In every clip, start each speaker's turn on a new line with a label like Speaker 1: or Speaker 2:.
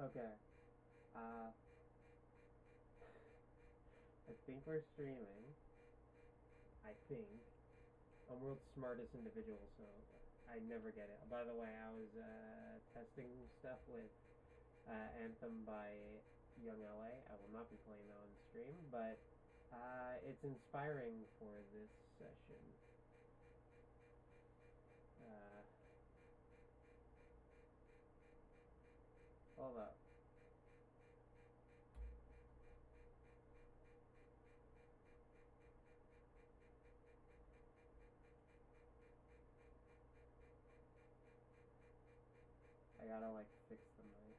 Speaker 1: Okay. I think we're streaming. I think. I'm world's smartest individual, so I never get it. By the way, I was testing stuff with Anthem by Young LA. I will not be playing that on stream, but it's inspiring for this session. Hold up. I gotta like fix the mic.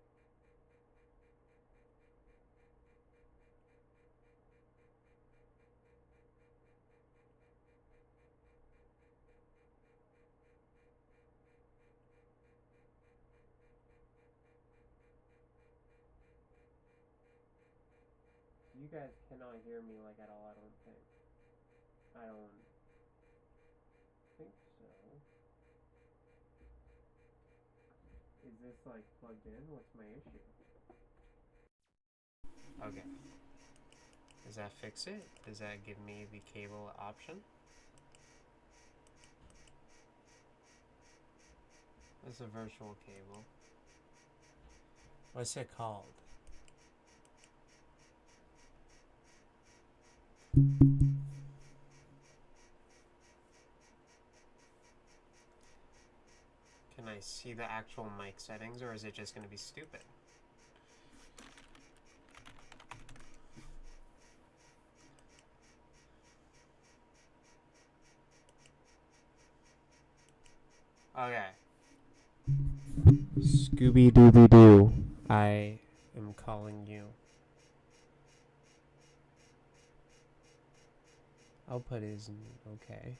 Speaker 1: You guys cannot hear me like at all, I don't think. I don't think so. Is this like plugged in? What's my issue? Okay. Does that fix it? Does that give me the cable option? It's a virtual cable. What's it called? Can I see the actual mic settings, or is it just going to be stupid? Okay. Scooby-Dooby-Doo, I am calling you. Output is okay.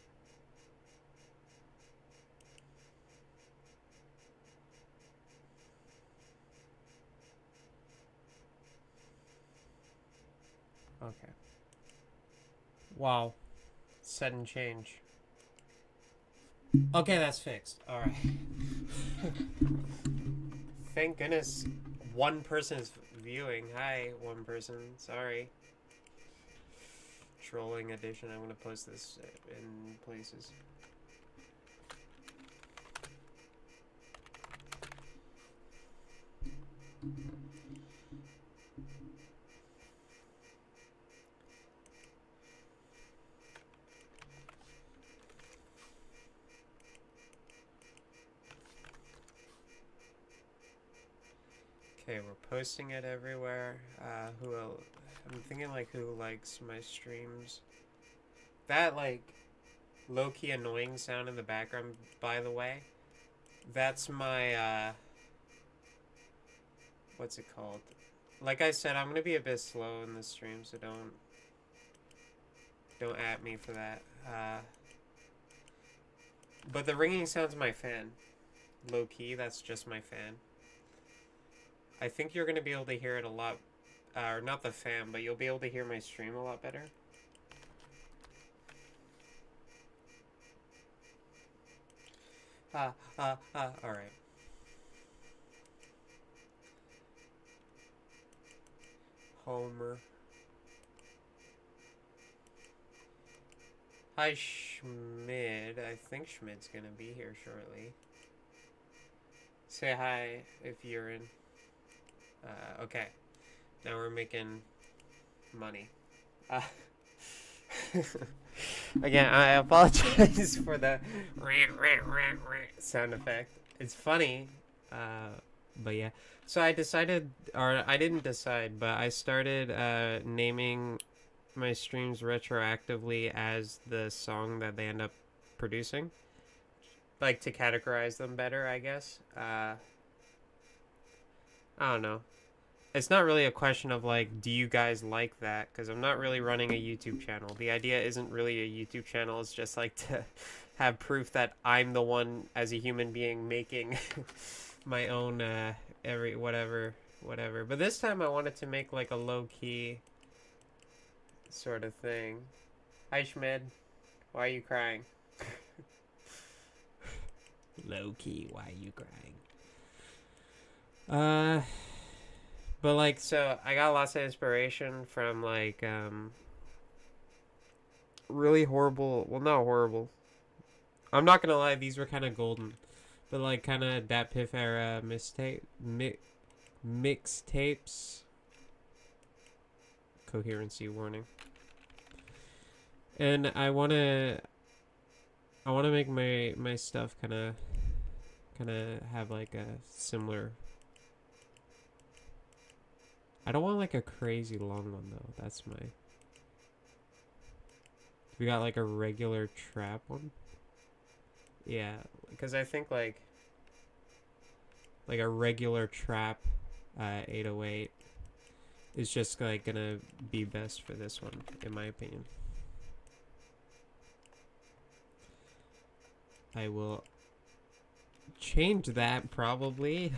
Speaker 1: Okay. Wow. Set and change. Okay, that's fixed. Alright. Thank goodness one person is viewing. Hi, one person. Sorry. Trolling edition. I'm gonna post this in places. Okay, we're posting it everywhere. Who else? I'm thinking like who likes my streams. That like low-key annoying sound in the background, by the way. That's my what's it called? Like I said, I'm gonna be a bit slow in the stream, so don't at me for that. But the ringing sound's my fan. Low-key, that's just my fan. I think you're gonna be able to hear it a lot, or not the fan, but you'll be able to hear my stream a lot better. Alright. Homer. Hi, Schmid. I think Schmid's gonna be here shortly. Say hi if you're in. Okay. Now we're making money. Again, I apologize for the sound effect. It's funny, but yeah. So I decided, or I didn't decide, but I started naming my streams retroactively as the song that they end up producing. Like, to categorize them better, I guess. I don't know. It's not really a question of, like, do you guys like that? Because I'm not really running a YouTube channel. The idea isn't really a YouTube channel. It's just, like, to have proof that I'm the one, as a human being, making my own, whatever. But this time I wanted to make, like, a low-key sort of thing. Hi, Schmid. Why are you crying? Low-key, why are you crying? But like, so I got lots of inspiration from like really horrible, well, not horrible, I'm not gonna lie, these were kind of golden, but like kind of Dat Piff era mixtapes. Coherency warning. And I wanna make my stuff kind of have like a similar. I don't want like a crazy long one though. That's my. We got like a regular trap one. Yeah, because I think like a regular trap 808 is just like gonna be best for this one, in my opinion. I will change that probably,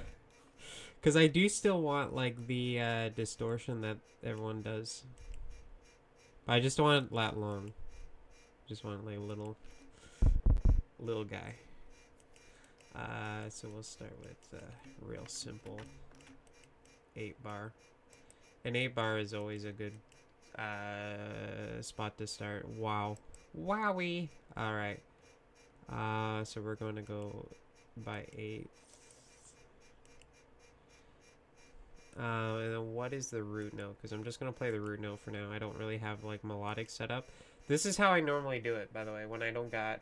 Speaker 1: because I do still want like the distortion that everyone does, but I just don't want it that long. Just want like a little guy. So we'll start with real simple 8-bar. An 8-bar is always a good spot to start. Wow. Wowie. Alright. So we're going to go by 8. And then what is the root note? Because I'm just going to play the root note for now. I don't really have like melodic setup. This is how I normally do it, by the way, when I don't got...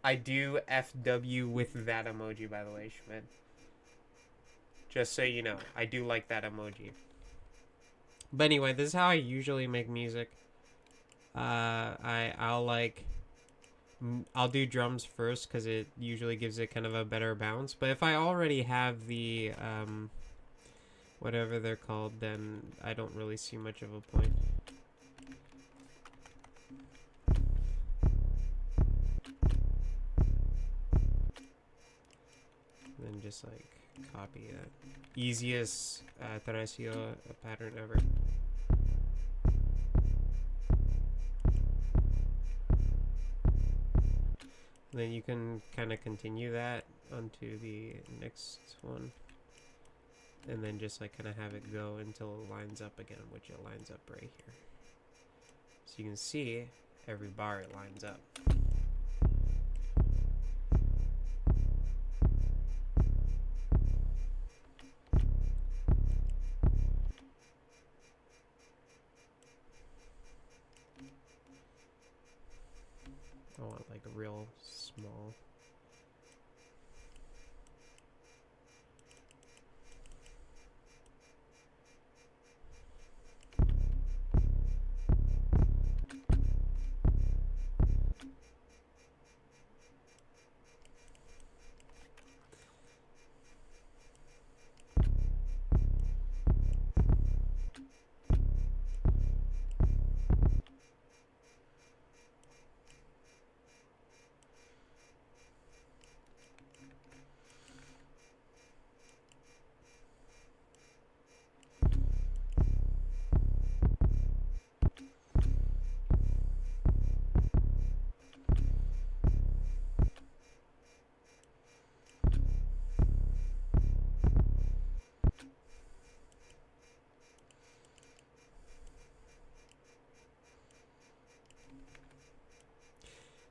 Speaker 1: I do FW with that emoji, by the way, Schmidt. Just so you know, I do like that emoji. But anyway, this is how I usually make music. I'll do drums first because it usually gives it kind of a better bounce. But if I already have the whatever they're called, then I don't really see much of a point. And then just like copy that. Easiest Taracio pattern ever. And then you can kind of continue that onto the next one. And then just like kind of have it go until it lines up again, which it lines up right here. So you can see every bar it lines up. I want like a real small.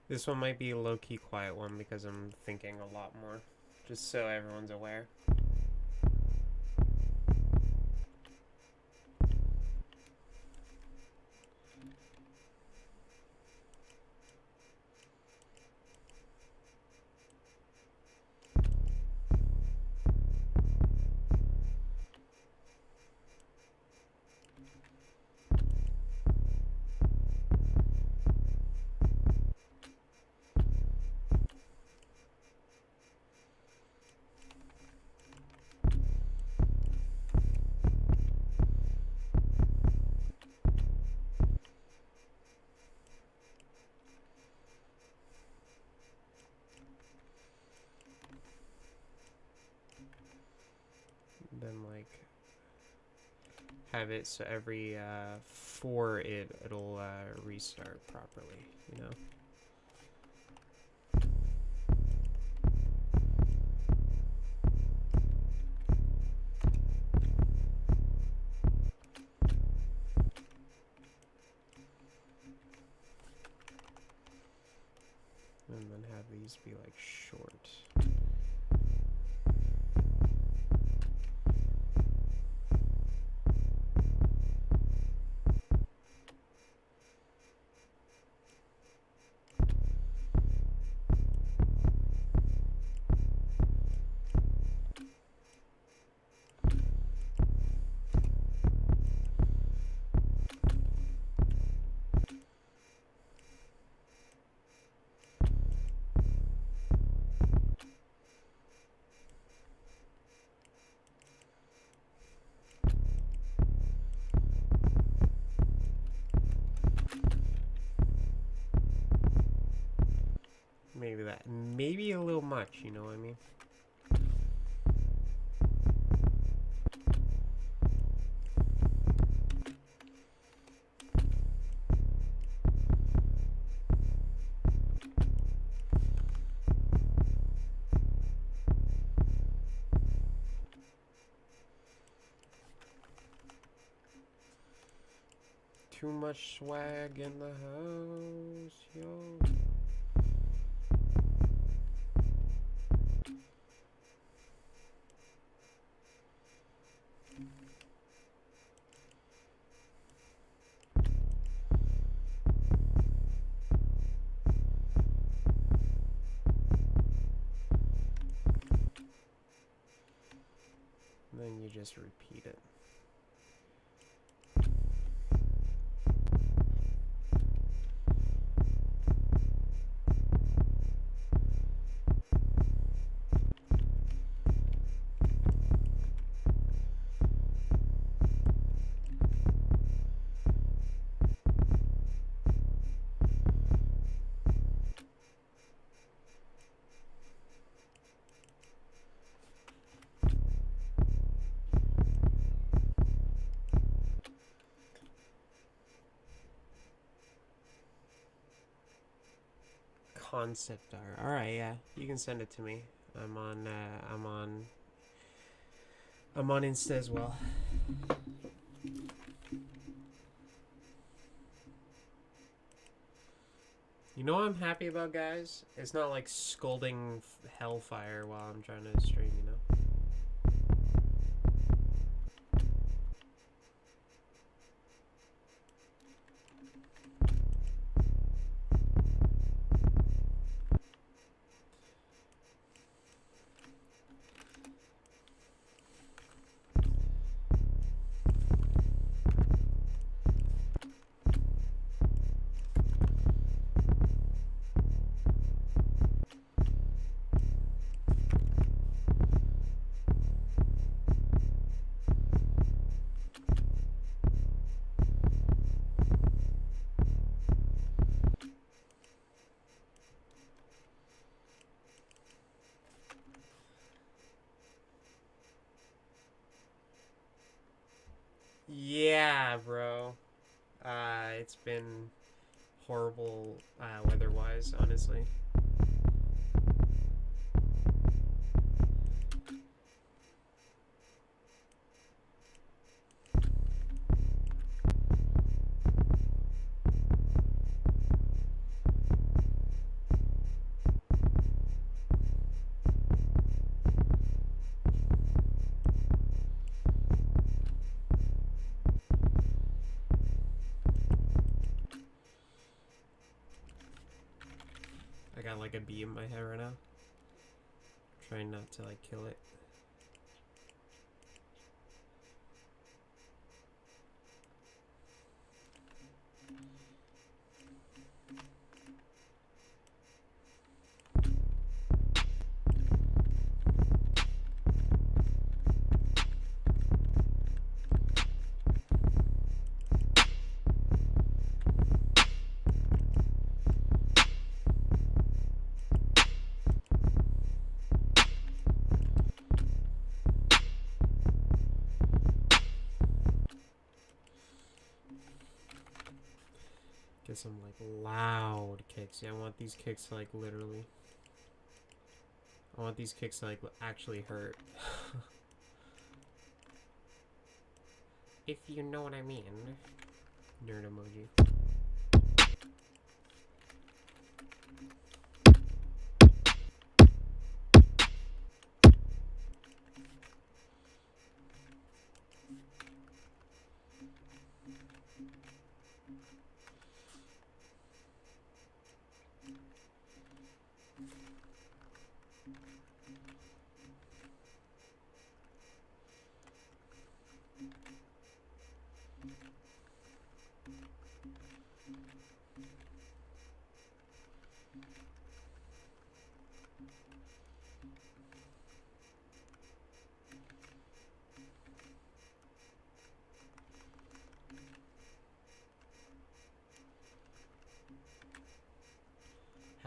Speaker 1: This one might be a low-key quiet one because I'm thinking a lot more, just so everyone's aware. Then like have it so every 4 it'll restart properly, you know. like short. Maybe that, maybe a little much, you know what I mean? Too much swag in the house, yo. And then you just repeat it. Concept art. All right, yeah, you can send it to me. I'm on Insta as well. You know what I'm happy about, guys? It's not like scolding hellfire while I'm trying to stream, you know? Yeah, bro. It's been horrible weather-wise, honestly. I got like a bee in my head right now. Trying not to like kill it. Get some like loud kicks. Yeah, I want these kicks to like literally. I want these kicks to like actually hurt. If you know what I mean. Nerd emoji.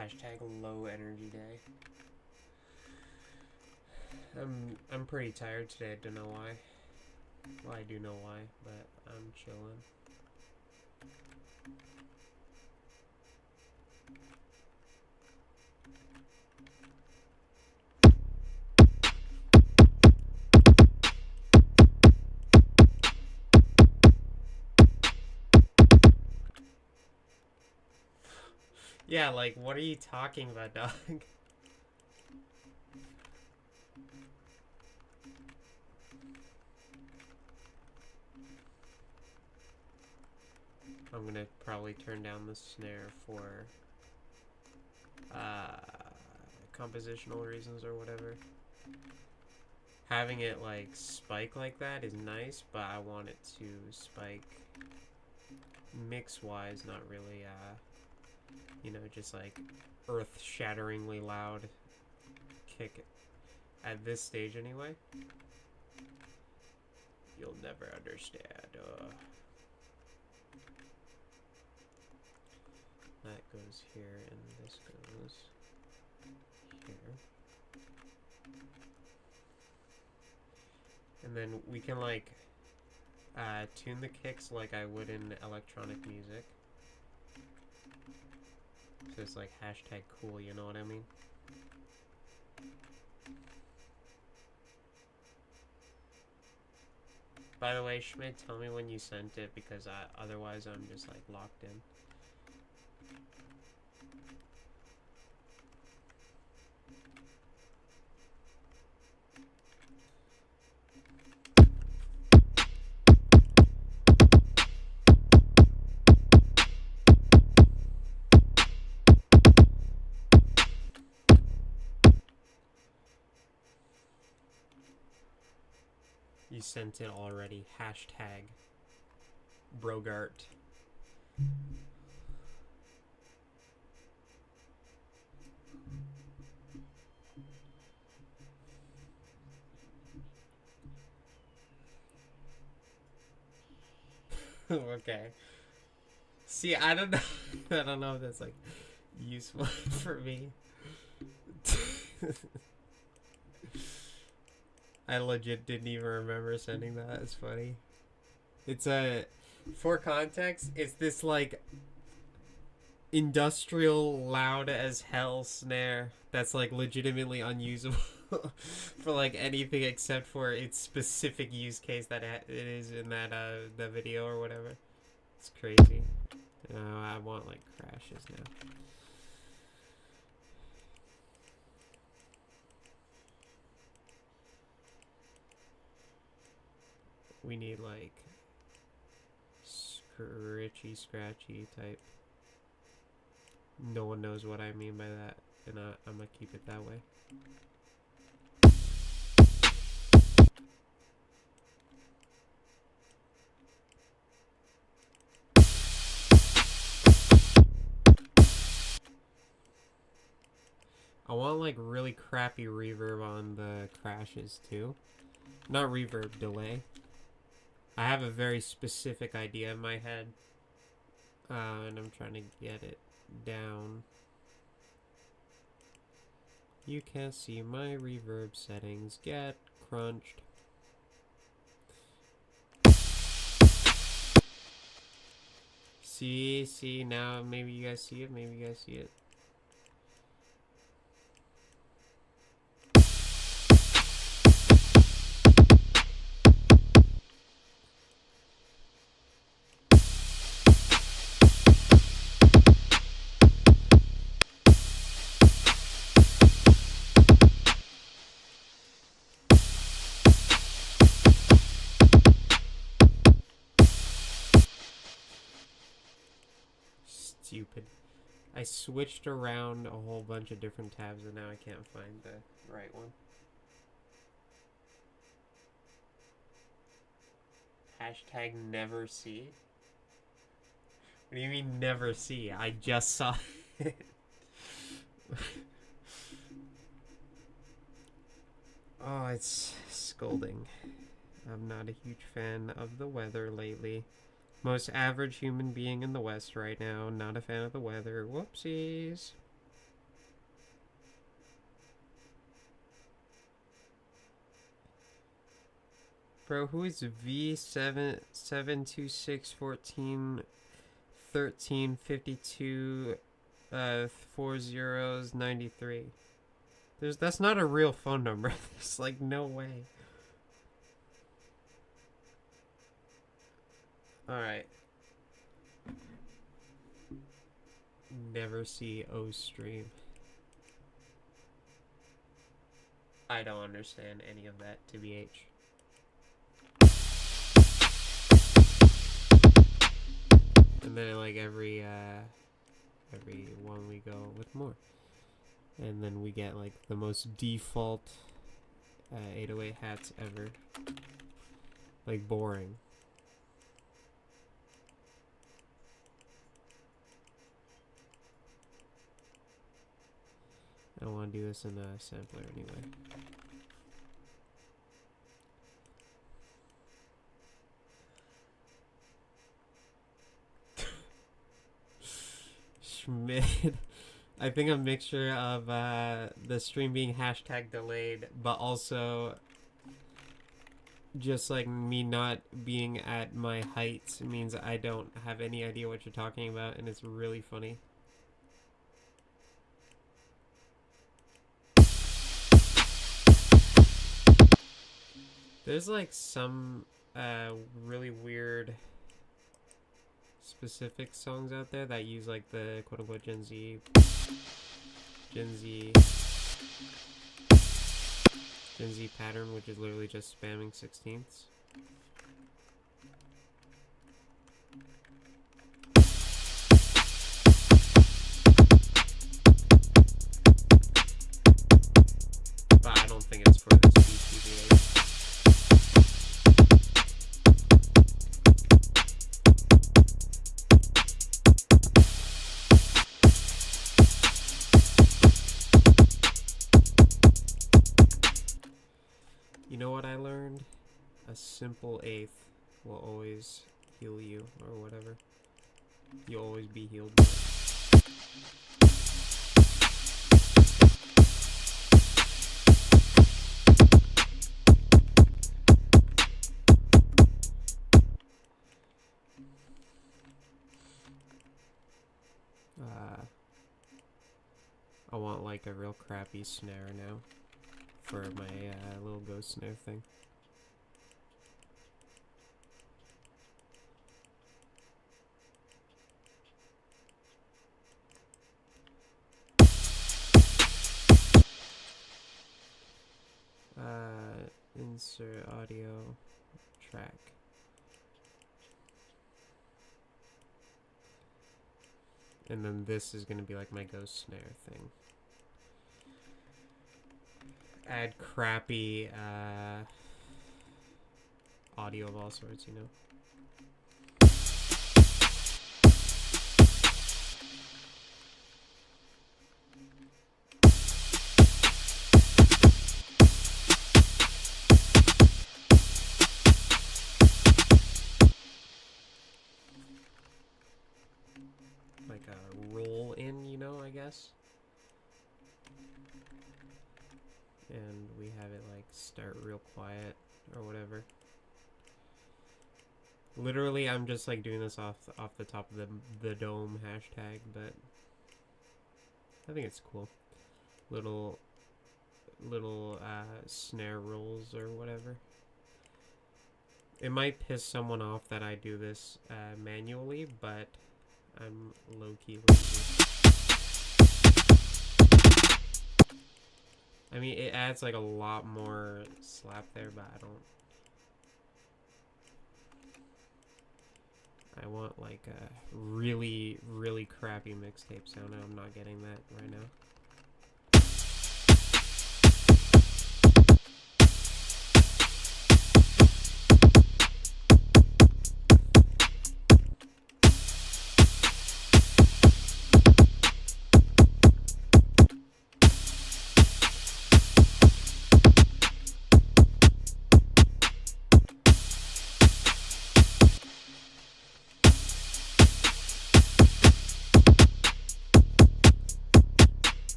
Speaker 1: Hashtag low energy day. I'm pretty tired today. I don't know why. Well, I do know why, but I'm chilling. Yeah, like, what are you talking about, dog? I'm gonna probably turn down the snare for compositional reasons or whatever. Having it like spike like that is nice, but I want it to spike mix wise, not really you know, just like earth shatteringly loud kick at this stage anyway. You'll never understand. That goes here, and this goes here. And then we can like tune the kicks like I would in electronic music. So it's like hashtag cool, you know what I mean? By the way, Schmidt, tell me when you sent it, because otherwise I'm just like locked in. You sent it already. Hashtag Brogart. Okay. See, I don't know. I don't know if that's like useful for me. I legit didn't even remember sending that. It's funny. It's for context, it's this like industrial loud as hell snare that's like legitimately unusable for like anything except for its specific use case that it is in that the video or whatever. It's crazy. I want like crashes now. We need like scritchy scratchy type. No one knows what I mean by that, and I'm gonna keep it that way. I want like really crappy reverb on the crashes too. Not reverb, delay. I have a very specific idea in my head, and I'm trying to get it down. You can't see my reverb settings get crunched. See, now maybe you guys see it, maybe you guys see it. Stupid. I switched around a whole bunch of different tabs and now I can't find the right one. Hashtag never see? What do you mean never see? I just saw it. Oh, it's scolding. I'm not a huge fan of the weather lately. Most average human being in the West right now. Not a fan of the weather. Whoopsies. Bro, who is V726141352 4093? That's not a real phone number. There's like no way. Alright. Never see O stream. I don't understand any of that, TBH. And then like every one we go with more. And then we get like the most default 808 hats ever. Like boring. I don't want to do this in a sampler anyway. Schmidt. I think a mixture of the stream being hashtag delayed, but also just like me not being at my heights means I don't have any idea what you're talking about, and it's really funny. There's like some really weird specific songs out there that use like the quote-unquote Gen Z pattern, which is literally just spamming 16ths. But I don't think it's for this BTBA. You know what I learned? A simple eighth will always heal you, or whatever. You'll always be healed by it. I want like a real crappy snare now for my little ghost snare thing. Insert audio track. And then this is gonna be like my ghost snare thing. Add crappy audio of all sorts, you know. Like a roll in, you know, I guess. And we have it like start real quiet or whatever. Literally, I'm just like doing this off the top of the dome hashtag, but I think it's cool. Little snare rolls or whatever. It might piss someone off that I do this manually, but I'm low-key lazy. I mean, it adds like a lot more slap there, but I want like a really, really crappy mixtape sound, and I'm not getting that right now.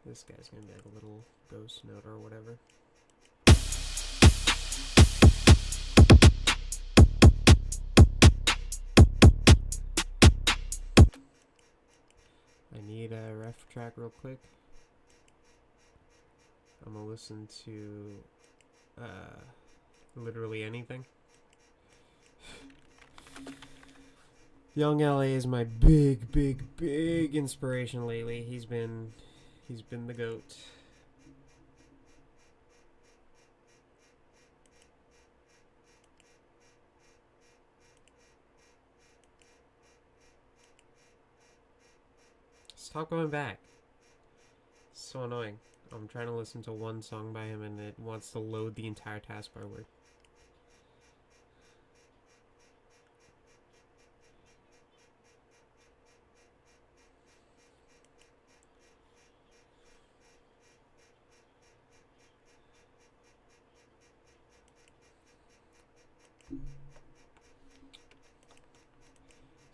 Speaker 1: This guy's gonna be like a little ghost note or whatever. I need a ref track real quick. I'm gonna listen to literally anything. Young LA is my big inspiration lately. He's been the GOAT. Stop going back. It's so annoying. I'm trying to listen to one song by him and it wants to load the entire taskbar word.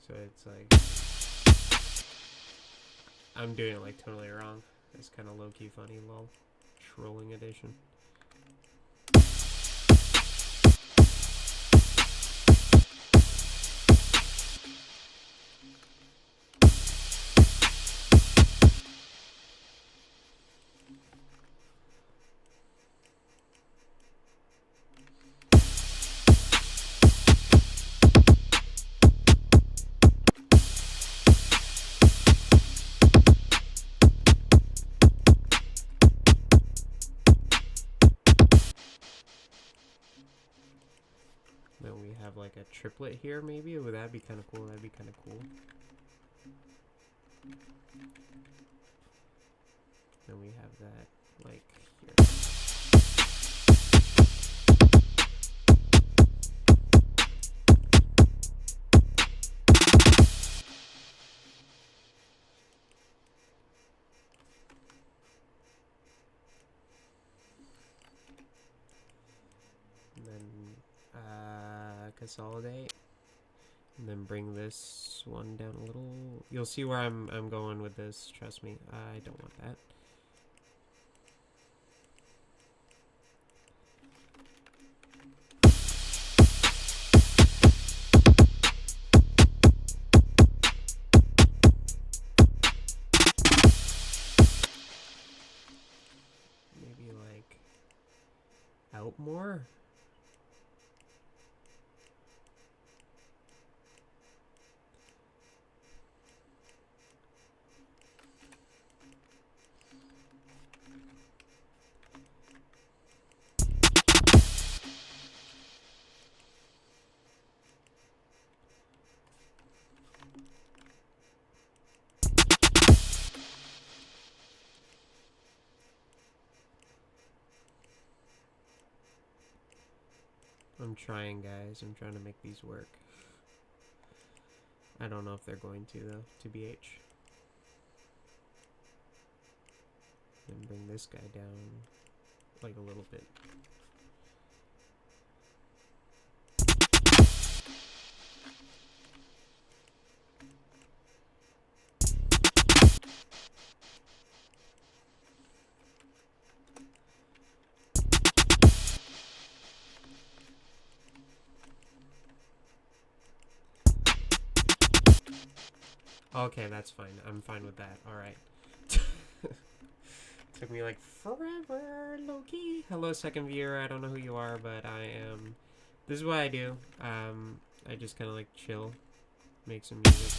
Speaker 1: So it's like I'm doing it like totally wrong. It's kind of low-key funny, lol. Trolling edition. Then we have like a triplet here, maybe. Would that be kind of cool? That'd be kind of cool. Then we have that like here. And then consolidate, and then bring this one down a little. You'll see where I'm going with this. Trust me, I don't want that. Maybe like out more. I'm trying, guys. I'm trying to make these work. I don't know if they're going to, though, TBH. And bring this guy down, like, a little bit. Okay, that's fine. I'm fine with that. Alright. Took me like forever, Loki. Hello, second viewer. I don't know who you are, but I am... This is what I do. I just kind of like chill. Make some music.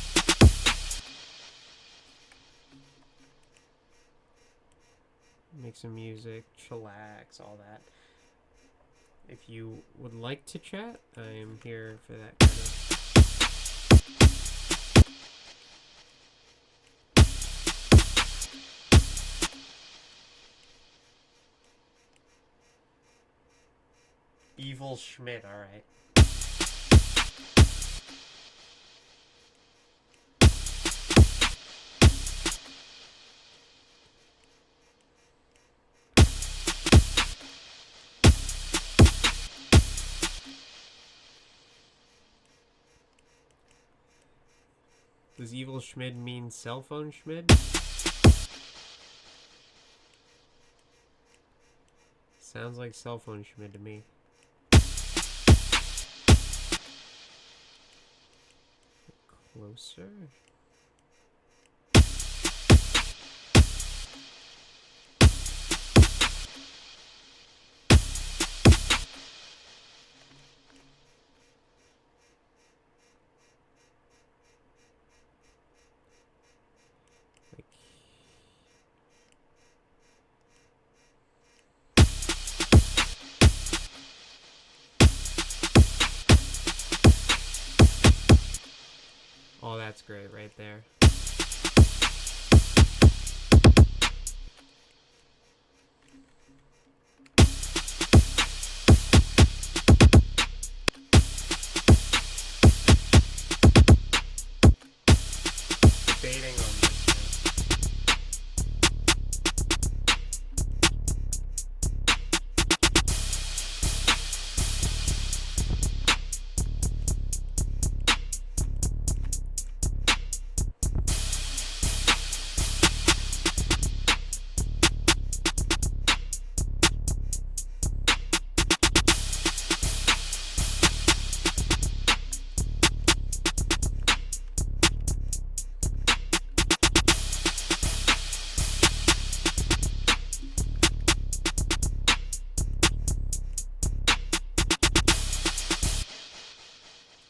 Speaker 1: Make some music. Chillax, all that. If you would like to chat, I am here for that kind of... Evil Schmidt, alright. Does Evil Schmidt mean cell phone Schmidt? Sounds like cell phone Schmid to me. Closer. Oh, that's great right there. Debating on this.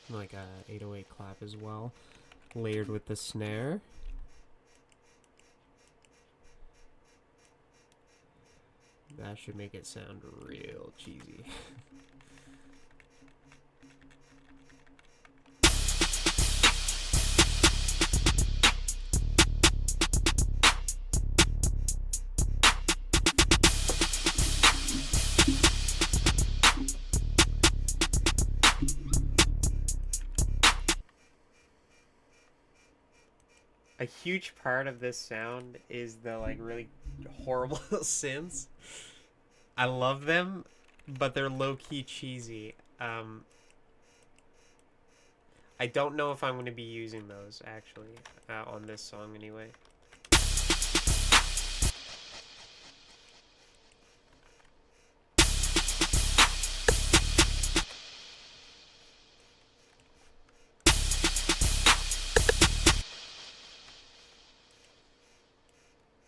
Speaker 1: Like a 808 clap as well, layered with the snare. That should make it sound real cheesy. A huge part of this sound is the like really horrible synths. I love them, but they're low-key cheesy. I don't know if I'm going to be using those actually on this song anyway.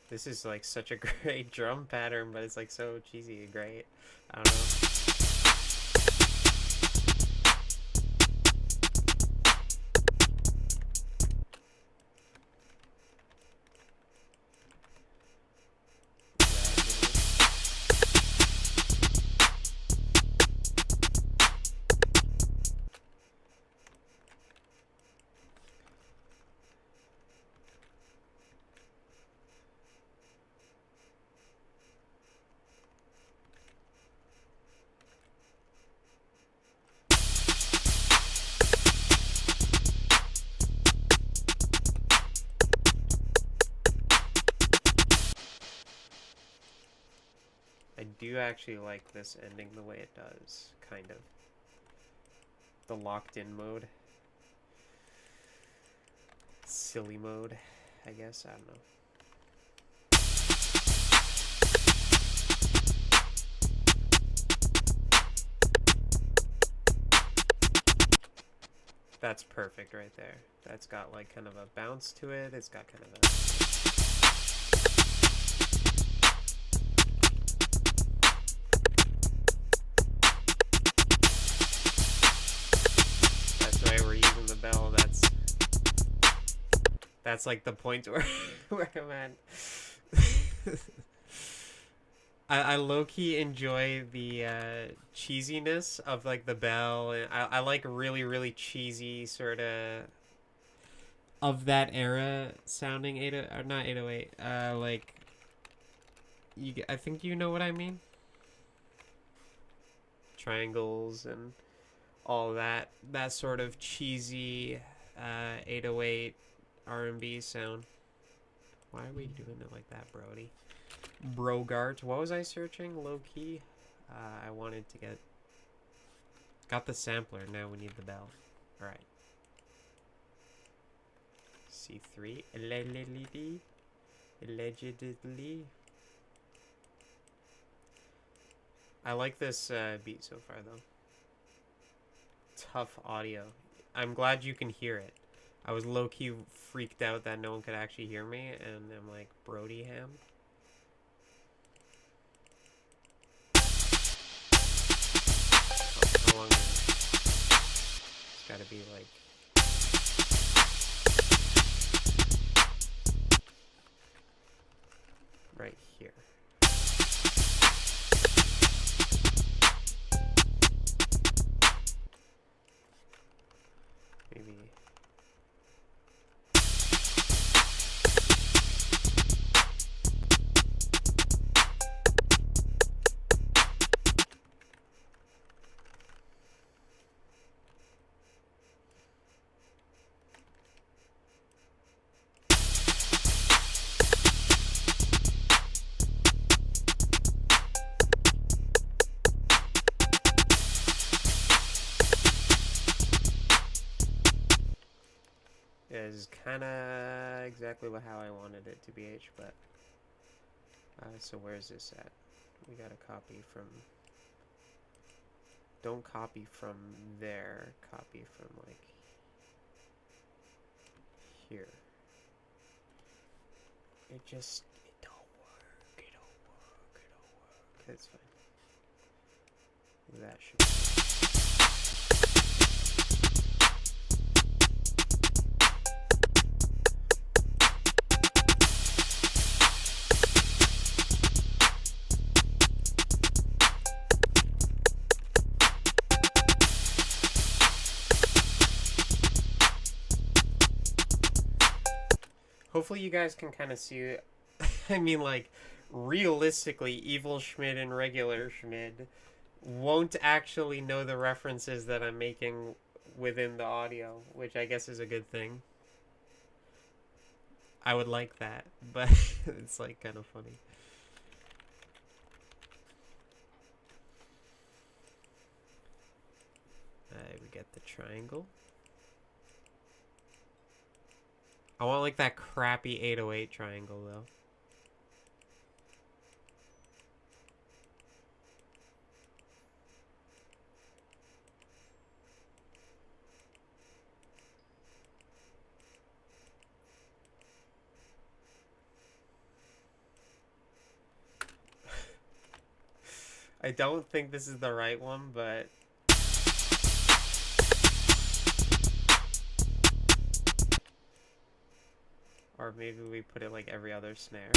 Speaker 1: This is like such a great drum pattern, but it's like so cheesy and great. I don't know. I do actually like this ending the way it does, kind of. The locked-in mode. Silly mode, I guess, I don't know. That's perfect right there. That's got like kind of a bounce to it. It's got kind of a... That's like the point where I'm at. I low-key enjoy the cheesiness of like the bell. I like really cheesy sort of that era sounding 808 or not 808. Like I think you know what I mean. Triangles and all that sort of cheesy 808 R&B sound. Why are we doing it like that, Brody? Brogart. What was I searching? Low key. I wanted to got the sampler. Now we need the bell. All right. C3. Allegedly. I like this beat so far, though. Tough audio. I'm glad you can hear it. I was low-key freaked out that no one could actually hear me, and I'm like, Brody ham? How long is it? It's gotta be like... right here. Maybe... Yeah, this is kind of exactly how I wanted it to be, but... so where's this at? We gotta copy from... Don't copy from there. Copy from, like... here. It just... it don't work. It don't work. It don't work. It's fine. That should be... Hopefully you guys can kind of see it. I mean, like, realistically, Evil Schmid and regular Schmid won't actually know the references that I'm making within the audio, which I guess is a good thing. I would like that, but it's, like, kind of funny. We get the triangle. I want, like, that crappy 808 triangle, though. I don't think this is the right one, but... Or maybe we put it like every other snare.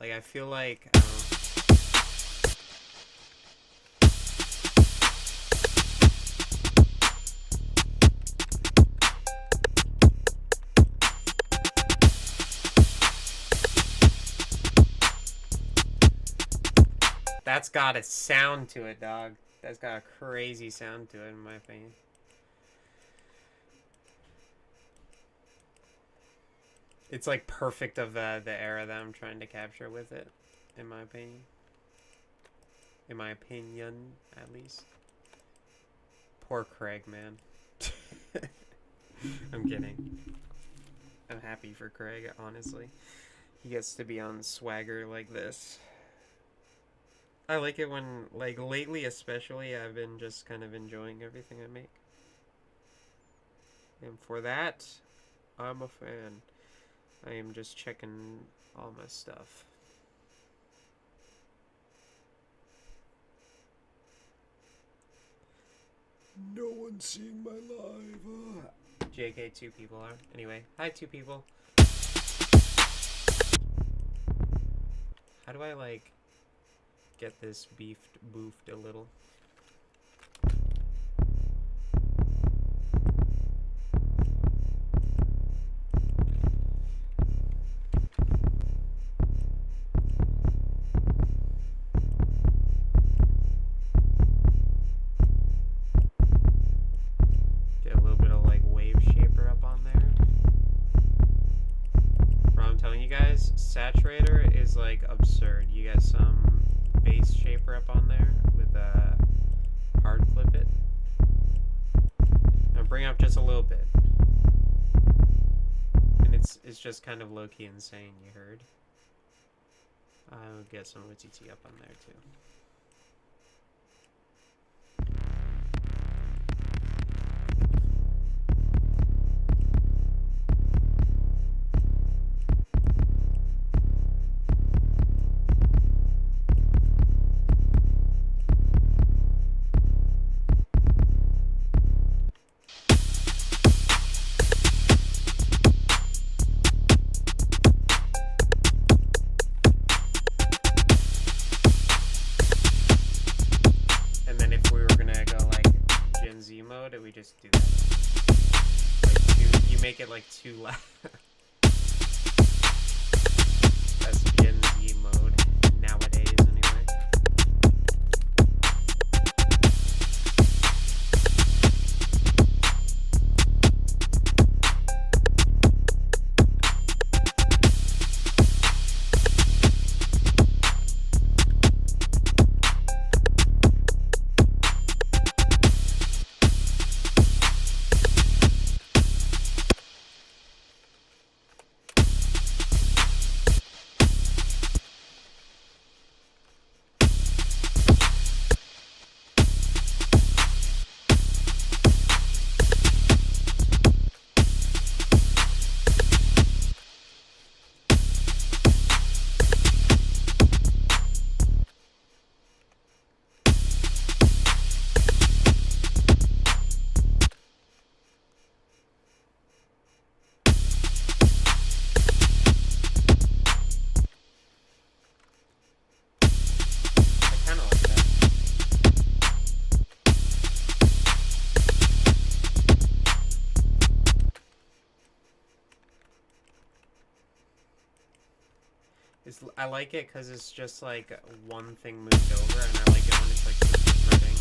Speaker 1: I feel like that's got a sound to it, dog. That's got a crazy sound to it, in my opinion. It's like perfect of the era that I'm trying to capture with it, in my opinion. In my opinion, at least. Poor Craig, man. I'm kidding. I'm happy for Craig, honestly. He gets to be on swagger like this. I like it when, like, lately especially, I've been just kind of enjoying everything I make. And for that, I'm a fan. I am just checking all my stuff. No one's seeing my live. JK, 2 people are. Anyway, hi 2 people. How do I, like, get this boofed a little? guys, saturator is like absurd. You get some bass shaper up on there with a hard clip it. Now bring up just a little bit. And it's just kind of low-key insane, you heard? I'll get some OTT up on there too. We just do that. Like you make it like too loud. That's Gen Z mode nowadays, anyway. I like it because it's just like one thing moved over, and I like it when it's like spreading.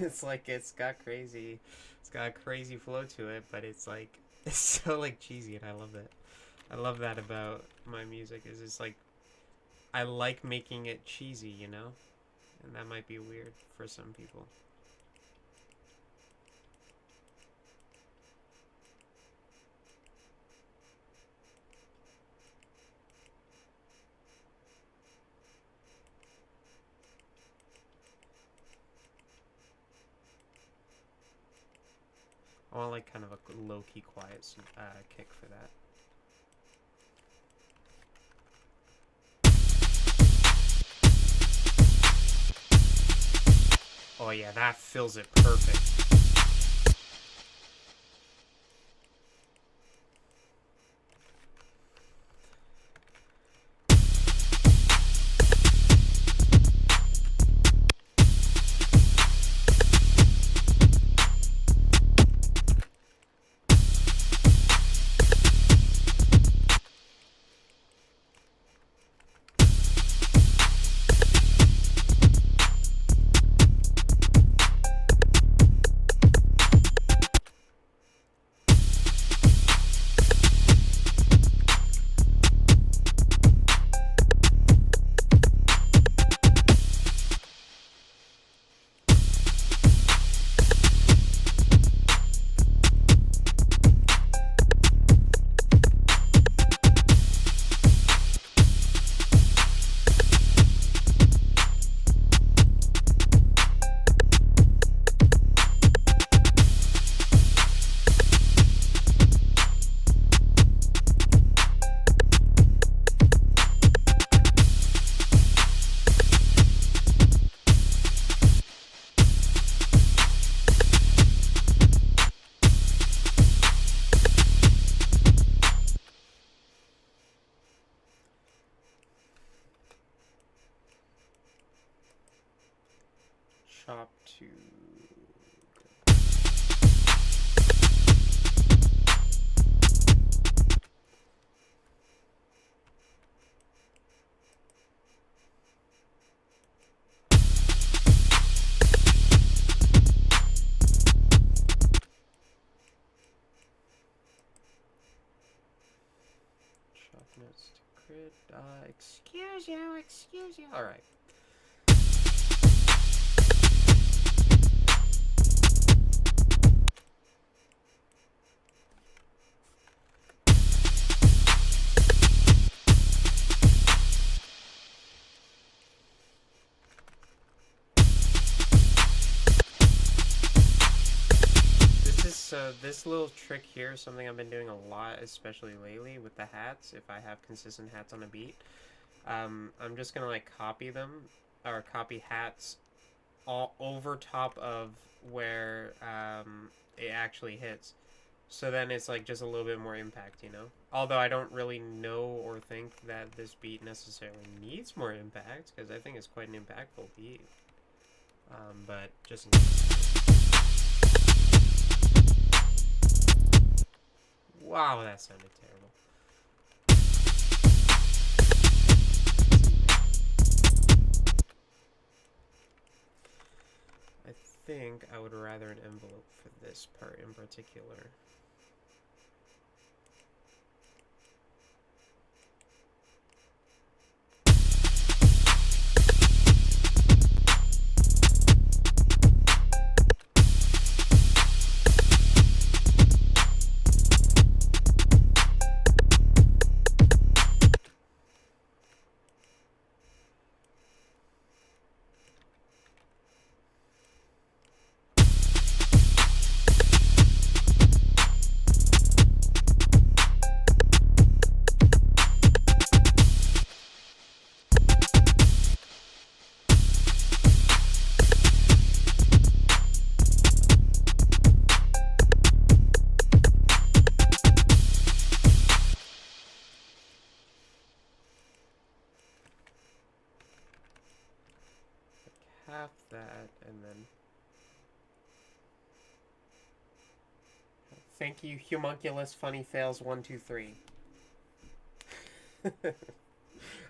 Speaker 1: It's like it's got a crazy flow to it, but it's like it's so like cheesy, and I love it. I love that about my music. Is it's like I like making it cheesy, you know, and that might be weird for some people. I want like kind of a low-key quiet kick for that. Oh yeah, that fills it perfect. Excuse you, excuse you. All right. So this little trick here is something I've been doing a lot, especially lately with the hats. If I have consistent hats on a beat, I'm just gonna like copy them, or copy hats all over top of where it actually hits. So then it's like just a little bit more impact, you know? Although I don't really know or think that this beat necessarily needs more impact, because I think it's quite an impactful beat. But just in case. Wow, that sounded terrible. I think I would rather an envelope for this part in particular. Half that, and then thank you, Humunculus Funny Fails 123.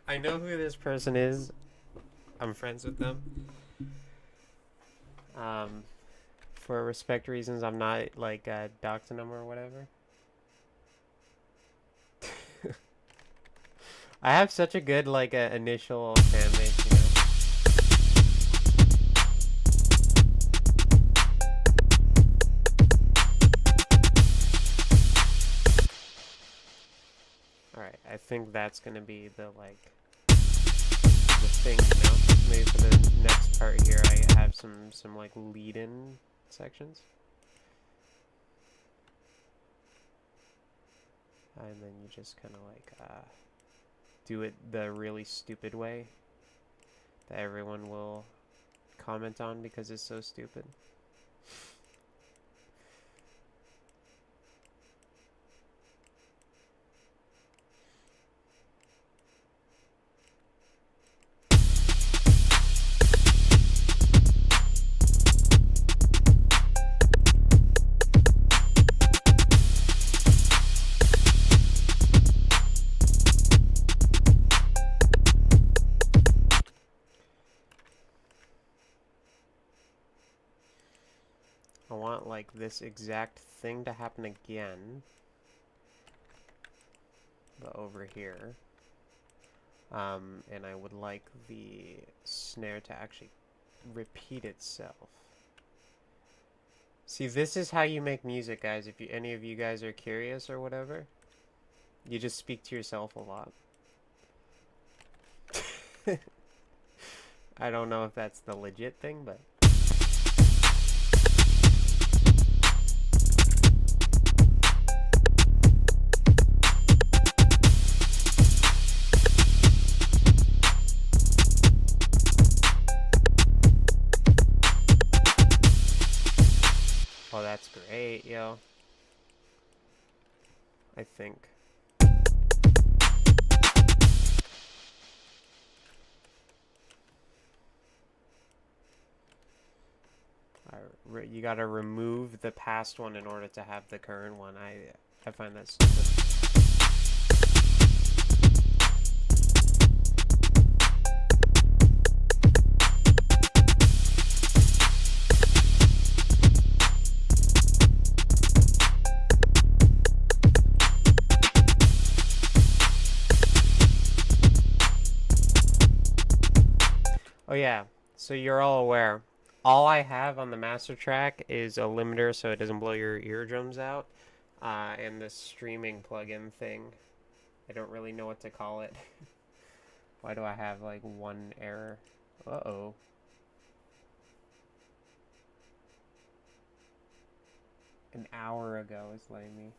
Speaker 1: I know who this person is. I'm friends with them. For respect reasons, I'm not like doxing them or whatever. I have such a good like initial fan base, you know. I think that's gonna be the like the thing, you know. Maybe for the next part here, I have some like lead-in sections, and then you just kind of like do it the really stupid way that everyone will comment on because it's so stupid. I want like this exact thing to happen again, but over here. And I would like the snare to actually repeat itself. See, this is how you make music, guys. If any of you guys are curious or whatever, you just speak to yourself a lot. I don't know if that's the legit thing, but oh, that's great, yo. I think. You gotta remove the past one in order to have the current one. I find that stupid. yeah, so you're all aware. All I have on the master track is a limiter so it doesn't blow your eardrums out, and the streaming plugin thing. I don't really know what to call it. Why do I have like one error? Uh-oh. An hour ago is letting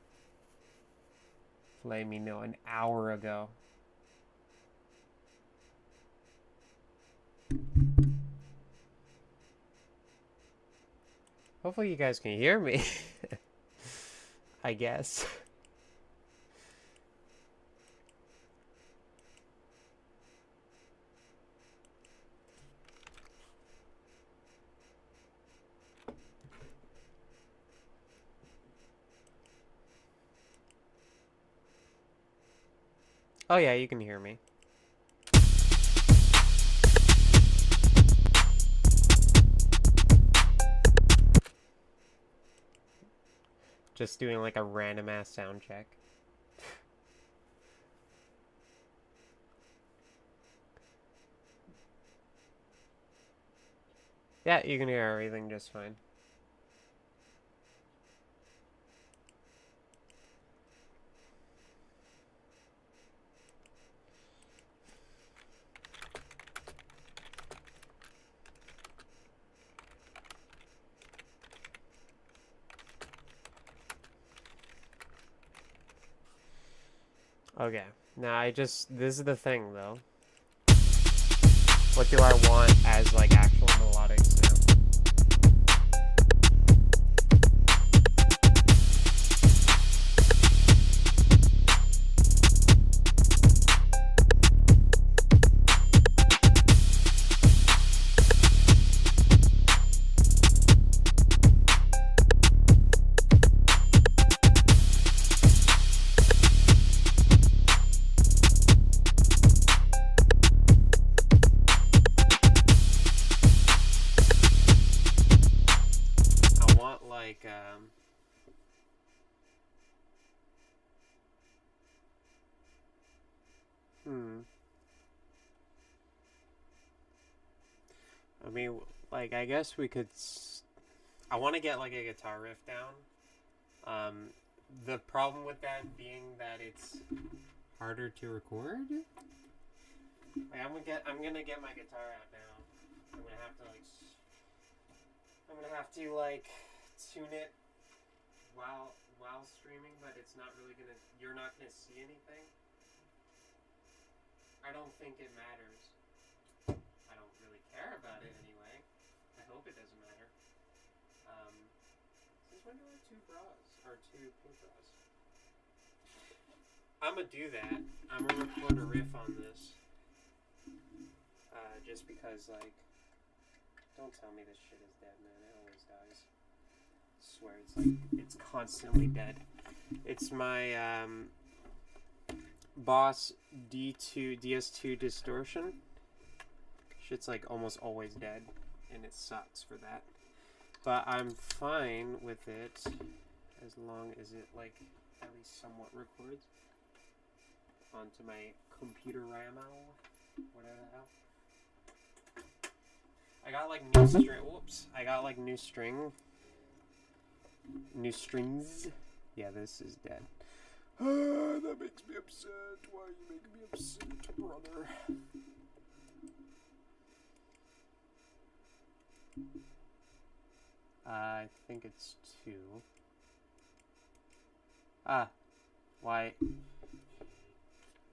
Speaker 1: me know an hour ago. Hopefully you guys can hear me. I guess. Oh yeah, you can hear me. Just doing like a random ass sound check. Yeah, you can hear everything just fine. Okay, now this is the thing though. What do I want as like actual melodic sound? I mean, like, I guess we could... I want to get, like, a guitar riff down. The problem with that being that it's harder to record. Like, I'm gonna get my guitar out now. I'm gonna have to, like, tune it while streaming, but it's not really gonna... You're not gonna see anything. I don't think it matters. I don't really care about it anyway. I hope it doesn't matter. Since when do I have two pink bras? I'm gonna do that. I'm gonna record a riff on this. Just because, like, don't tell me this shit is dead, man. It always dies. I swear, it's constantly dead. It's my, Boss DS2 distortion. Shit's like almost always dead, and it sucks for that. But I'm fine with it as long as it like at least somewhat records onto my computer RAM, whatever the hell. I got like new string. Whoops! I got like new strings. Yeah, this is dead. That makes me upset. Why are you making me upset, brother? I think it's 2. Why?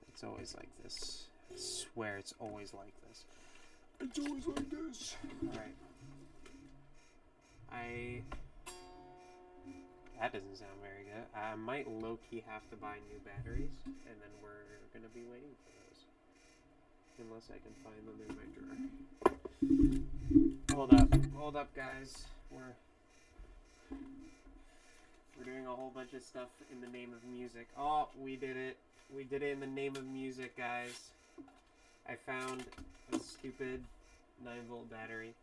Speaker 1: It's always like this. I swear it's always like this. It's always like this. Alright. That doesn't sound very good. I might low-key have to buy new batteries, and then we're gonna be waiting for those. Unless I can find them in my drawer. Hold up, guys. We're doing a whole bunch of stuff in the name of music. Oh, we did it. We did it in the name of music, guys. I found a stupid 9-volt battery.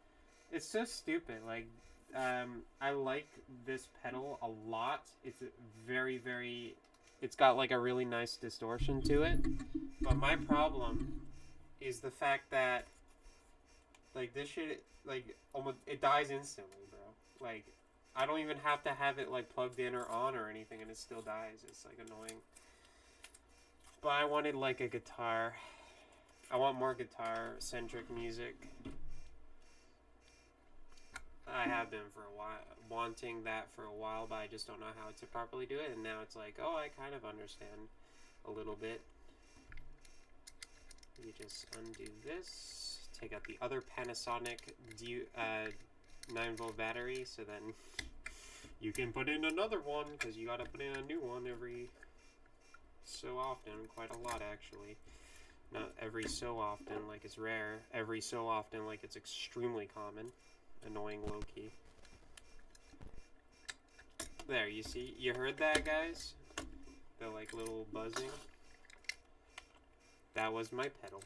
Speaker 1: It's so stupid. Like, I like this pedal a lot. It's very, very... It's got, like, a really nice distortion to it. But my problem is the fact that Like, this shit, like, almost, it dies instantly, bro. Like, I don't even have to have it, like, plugged in or on or anything, and it still dies. It's, like, annoying. But I wanted, like, a guitar. I want more guitar-centric music. I have been for a while, wanting that for a while, but I just don't know how to properly do it, and now it's like, oh, I kind of understand a little bit. You just undo this, take out the other Panasonic 9-volt battery, so then you can put in another one, because you gotta put in a new one every so often, quite a lot actually. Not every so often like it's rare, every so often like it's extremely common. Annoying low-key. There, you see? You heard that, guys? The, like, little buzzing? That was my pedal.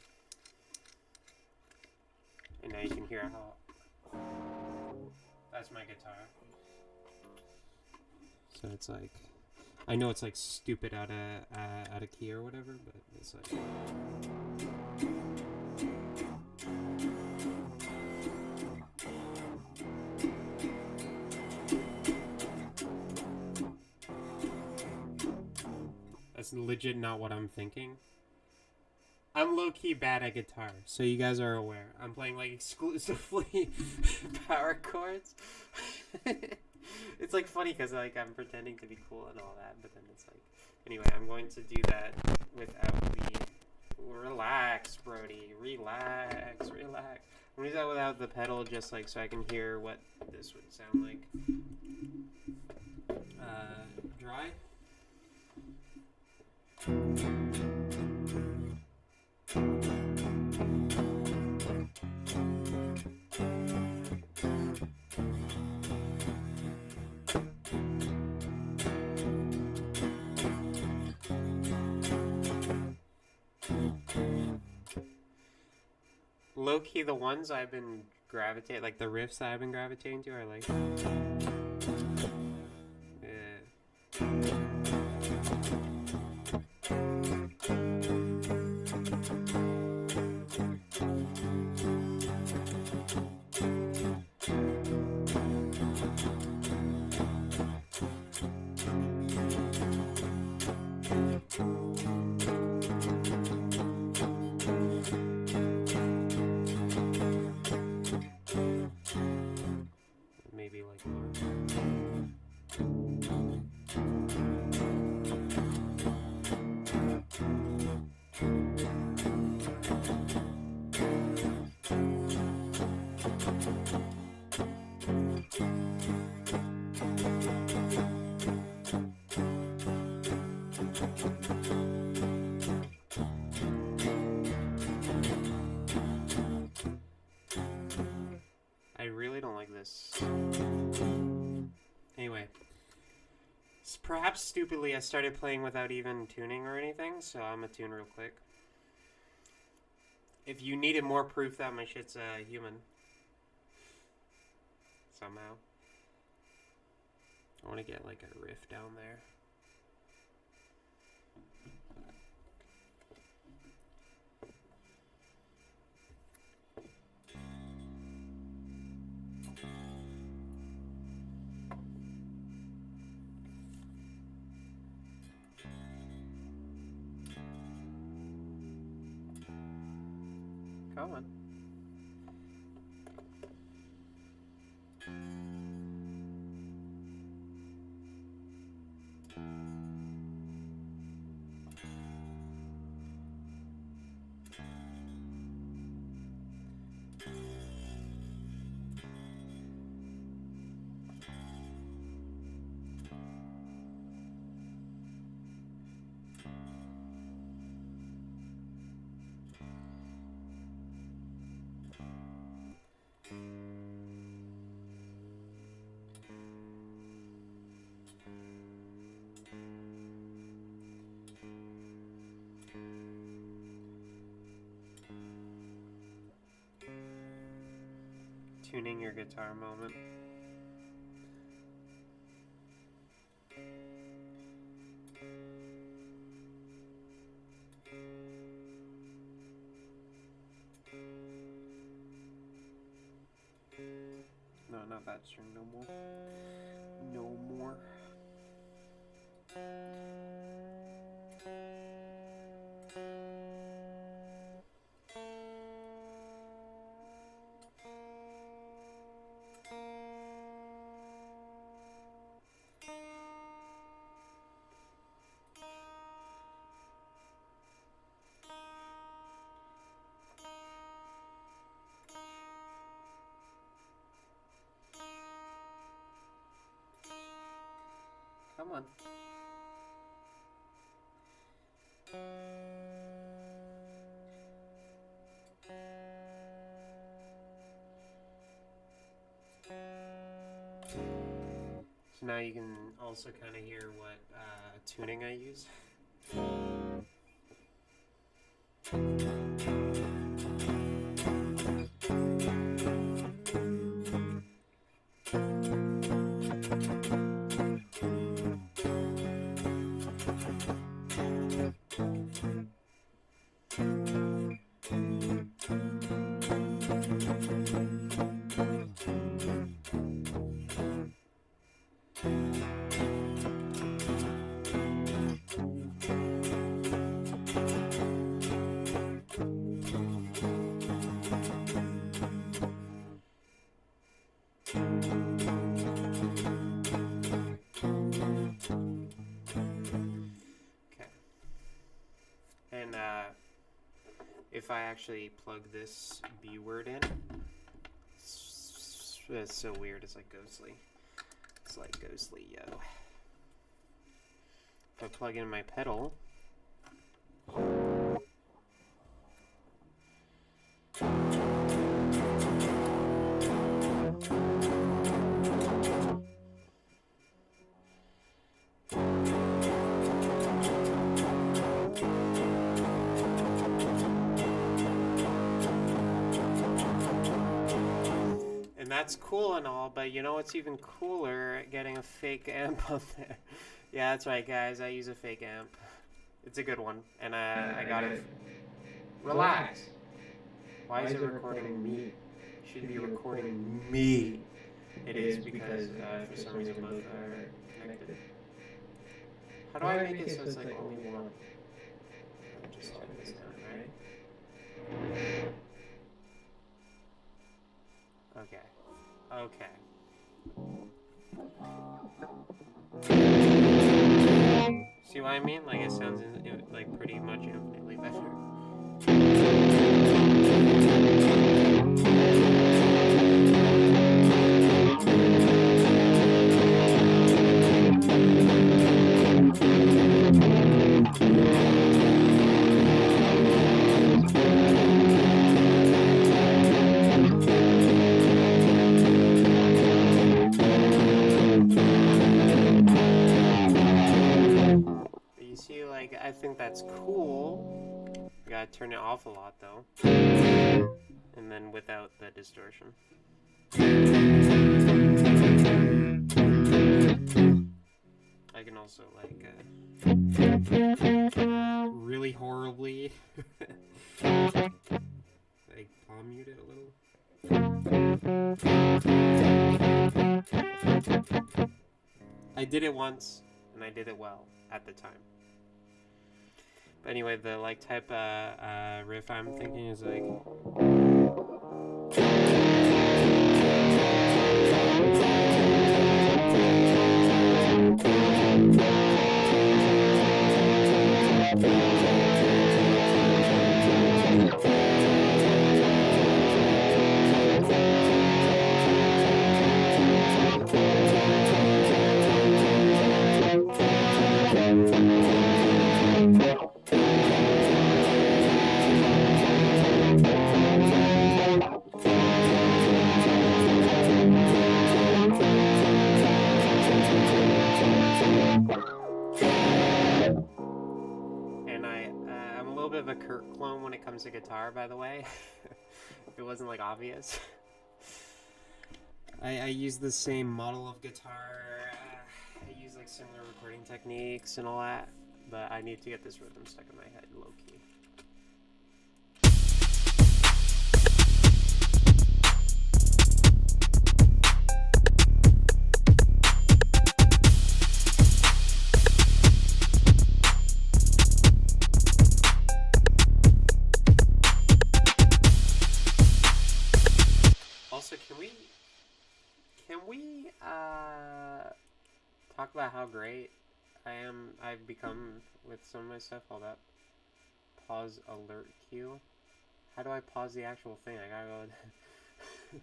Speaker 1: And now you can hear how... That's my guitar. So it's like... I know it's, like, stupid out of key or whatever, but it's like... That's legit not what I'm thinking. I'm low-key bad at guitar, so you guys are aware. I'm playing, like, exclusively power chords. It's, like, funny because, like, I'm pretending to be cool and all that, but then it's like... Anyway, I'm going to do that without the... Relax, Brody. Relax, relax. I'm going to do that without the pedal, just, like, so I can hear what this would sound like. Dry? Low-key, the ones I've been gravitating, like the riffs that I've been gravitating to are like... maybe like I really don't like this. Anyway, perhaps stupidly I started playing without even tuning or anything, so I'm gonna tune real quick. If you needed more proof that my shit's human, somehow, I want to get like a riff down there. Come on. Tuning your guitar moment. not that string no more. No more. Come on. So now you can also kind of hear what tuning I use. If I actually plug this B word in, it's so weird. It's like ghostly. It's like ghostly, yo. If I plug in my pedal, that's cool and all, but you know what's even cooler? Getting a fake amp up there. Yeah, that's right, guys. I use a fake amp. It's a good one, and I got it. Relax. Why is it recording me? It should be recording me. It is because for some reason both are connected. How do I make it so it's like only one? Just turn this down, right? Okay. Okay. See what I mean? Like it sounds like pretty much infinitely better. I think that's cool. You gotta turn it off a lot though. And then without the distortion. I can also like really horribly like palm mute it a little. I did it once and I did it well at the time. But anyway, the like type riff I'm thinking is like a Kurt clone when it comes to guitar, by the way. If it wasn't like obvious. I use the same model of guitar. I use like similar recording techniques and all that, but I need to get this rhythm stuck in my head low key. talk about how great I've become with some of my stuff. Hold up. Pause alert queue. How do I pause the actual thing? I gotta go.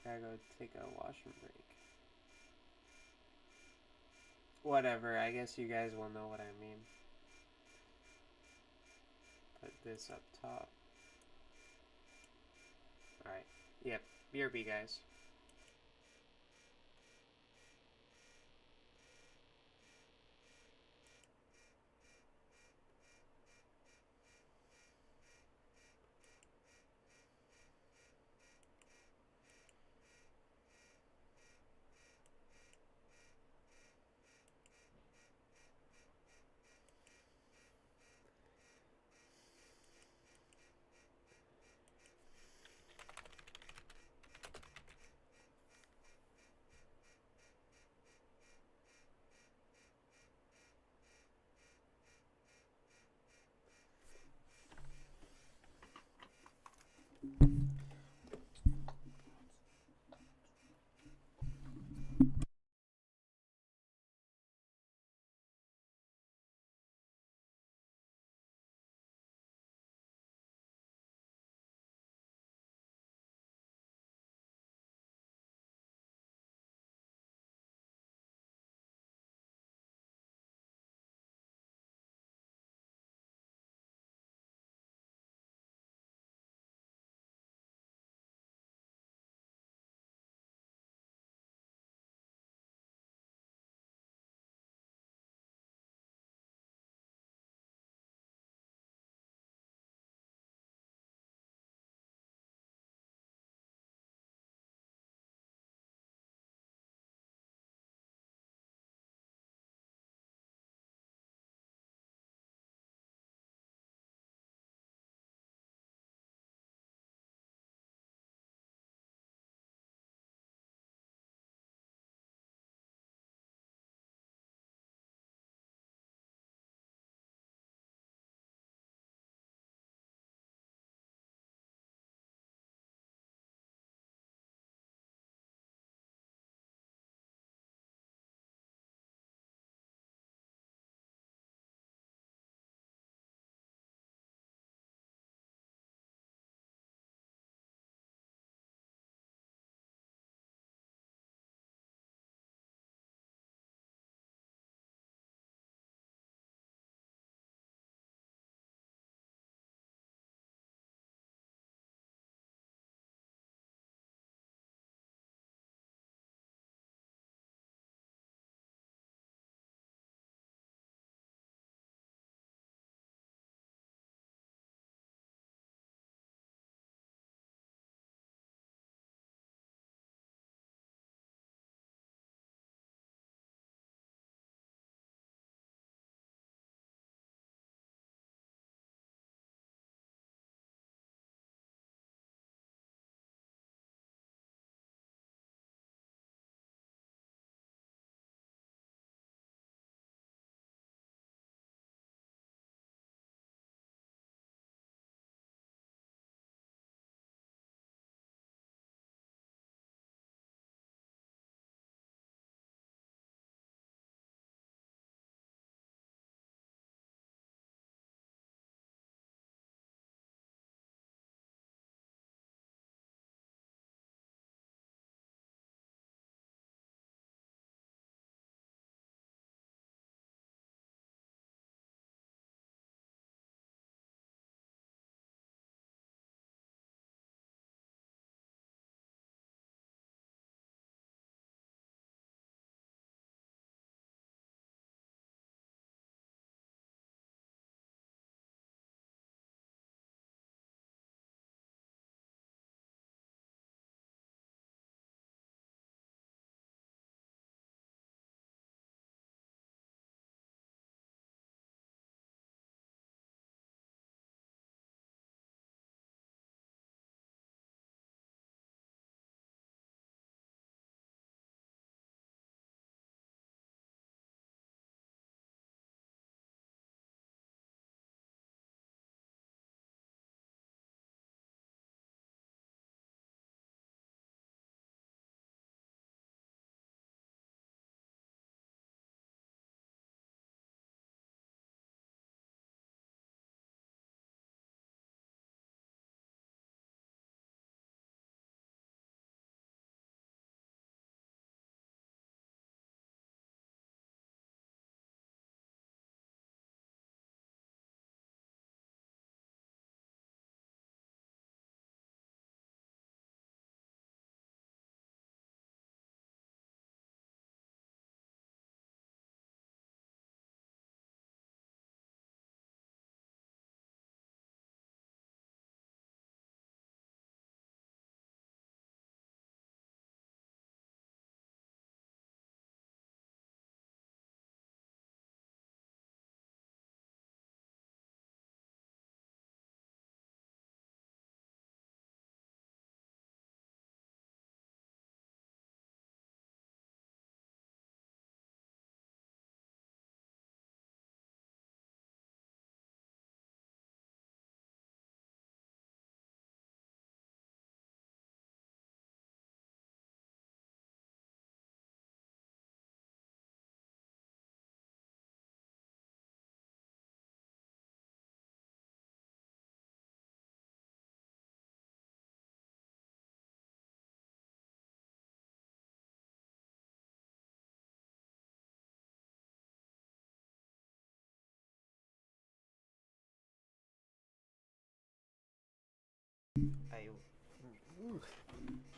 Speaker 1: Gotta go take a washroom break. Whatever. I guess you guys will know what I mean. Put this up top. Alright. Yep. BRB, guys.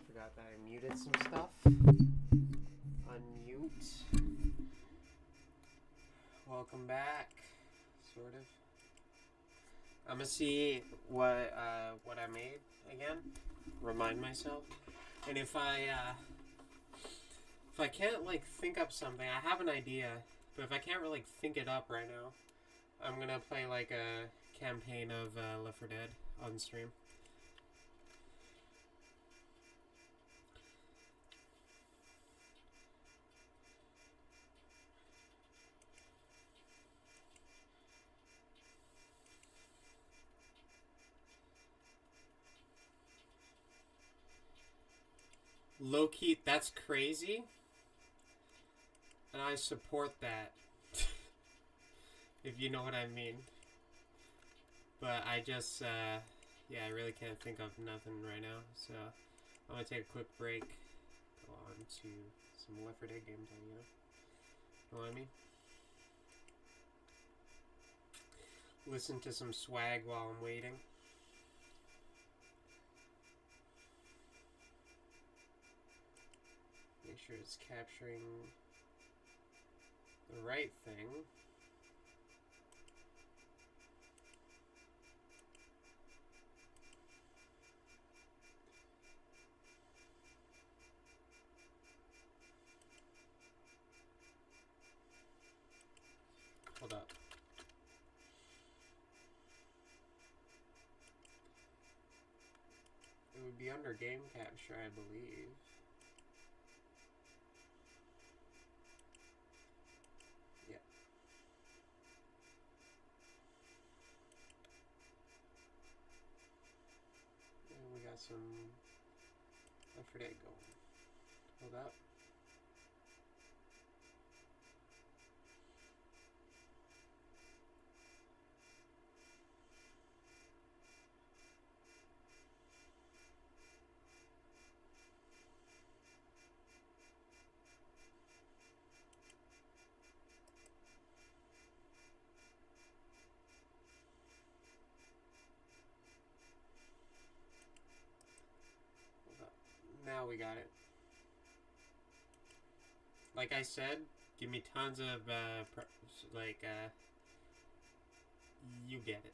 Speaker 1: forgot that I muted some stuff. Unmute. Welcome back, sort of. I'm gonna see what I made again. Remind myself, and if I can't like think up something, I have an idea, but if I can't really think it up right now, I'm gonna play like a campaign of Left 4 Dead on stream. Low key, that's crazy, and I support that. If you know what I mean. But I just, yeah, I really can't think of nothing right now, so I'm gonna take a quick break, go on to some Left 4 Dead gameplay, you know what I mean? Listen to some swag while I'm waiting. Make sure it's capturing the right thing. Hold up. It would be under game capture, I believe. Yeah. And we got some Left 4 Dead going. Hold up. Now we got it. Like I said, give me tons of, you get it.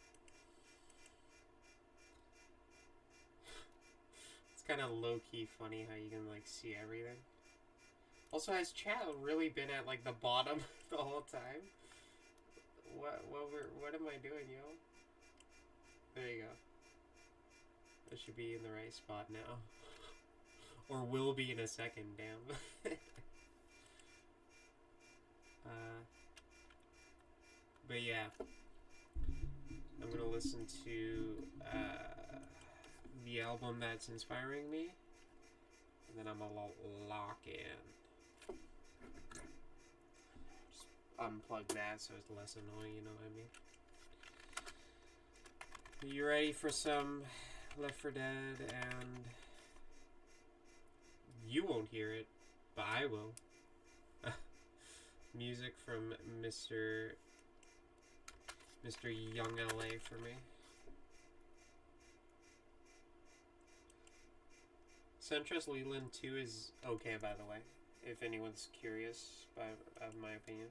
Speaker 1: It's kind of low-key funny how you can, like, see everything. Also, has chat really been at, like, the bottom the whole time? What am I doing, yo? There you go. I should be in the right spot now. Or will be in a second, damn. But yeah. I'm gonna listen to the album that's inspiring me. And then I'm gonna lock in. Just unplug that so it's less annoying, you know what I mean? You ready for some Left 4 Dead? And you won't hear it, but I will. Music from Mr. Young LA for me. Centrist Leland 2 is okay, by the way, if anyone's curious of my opinion.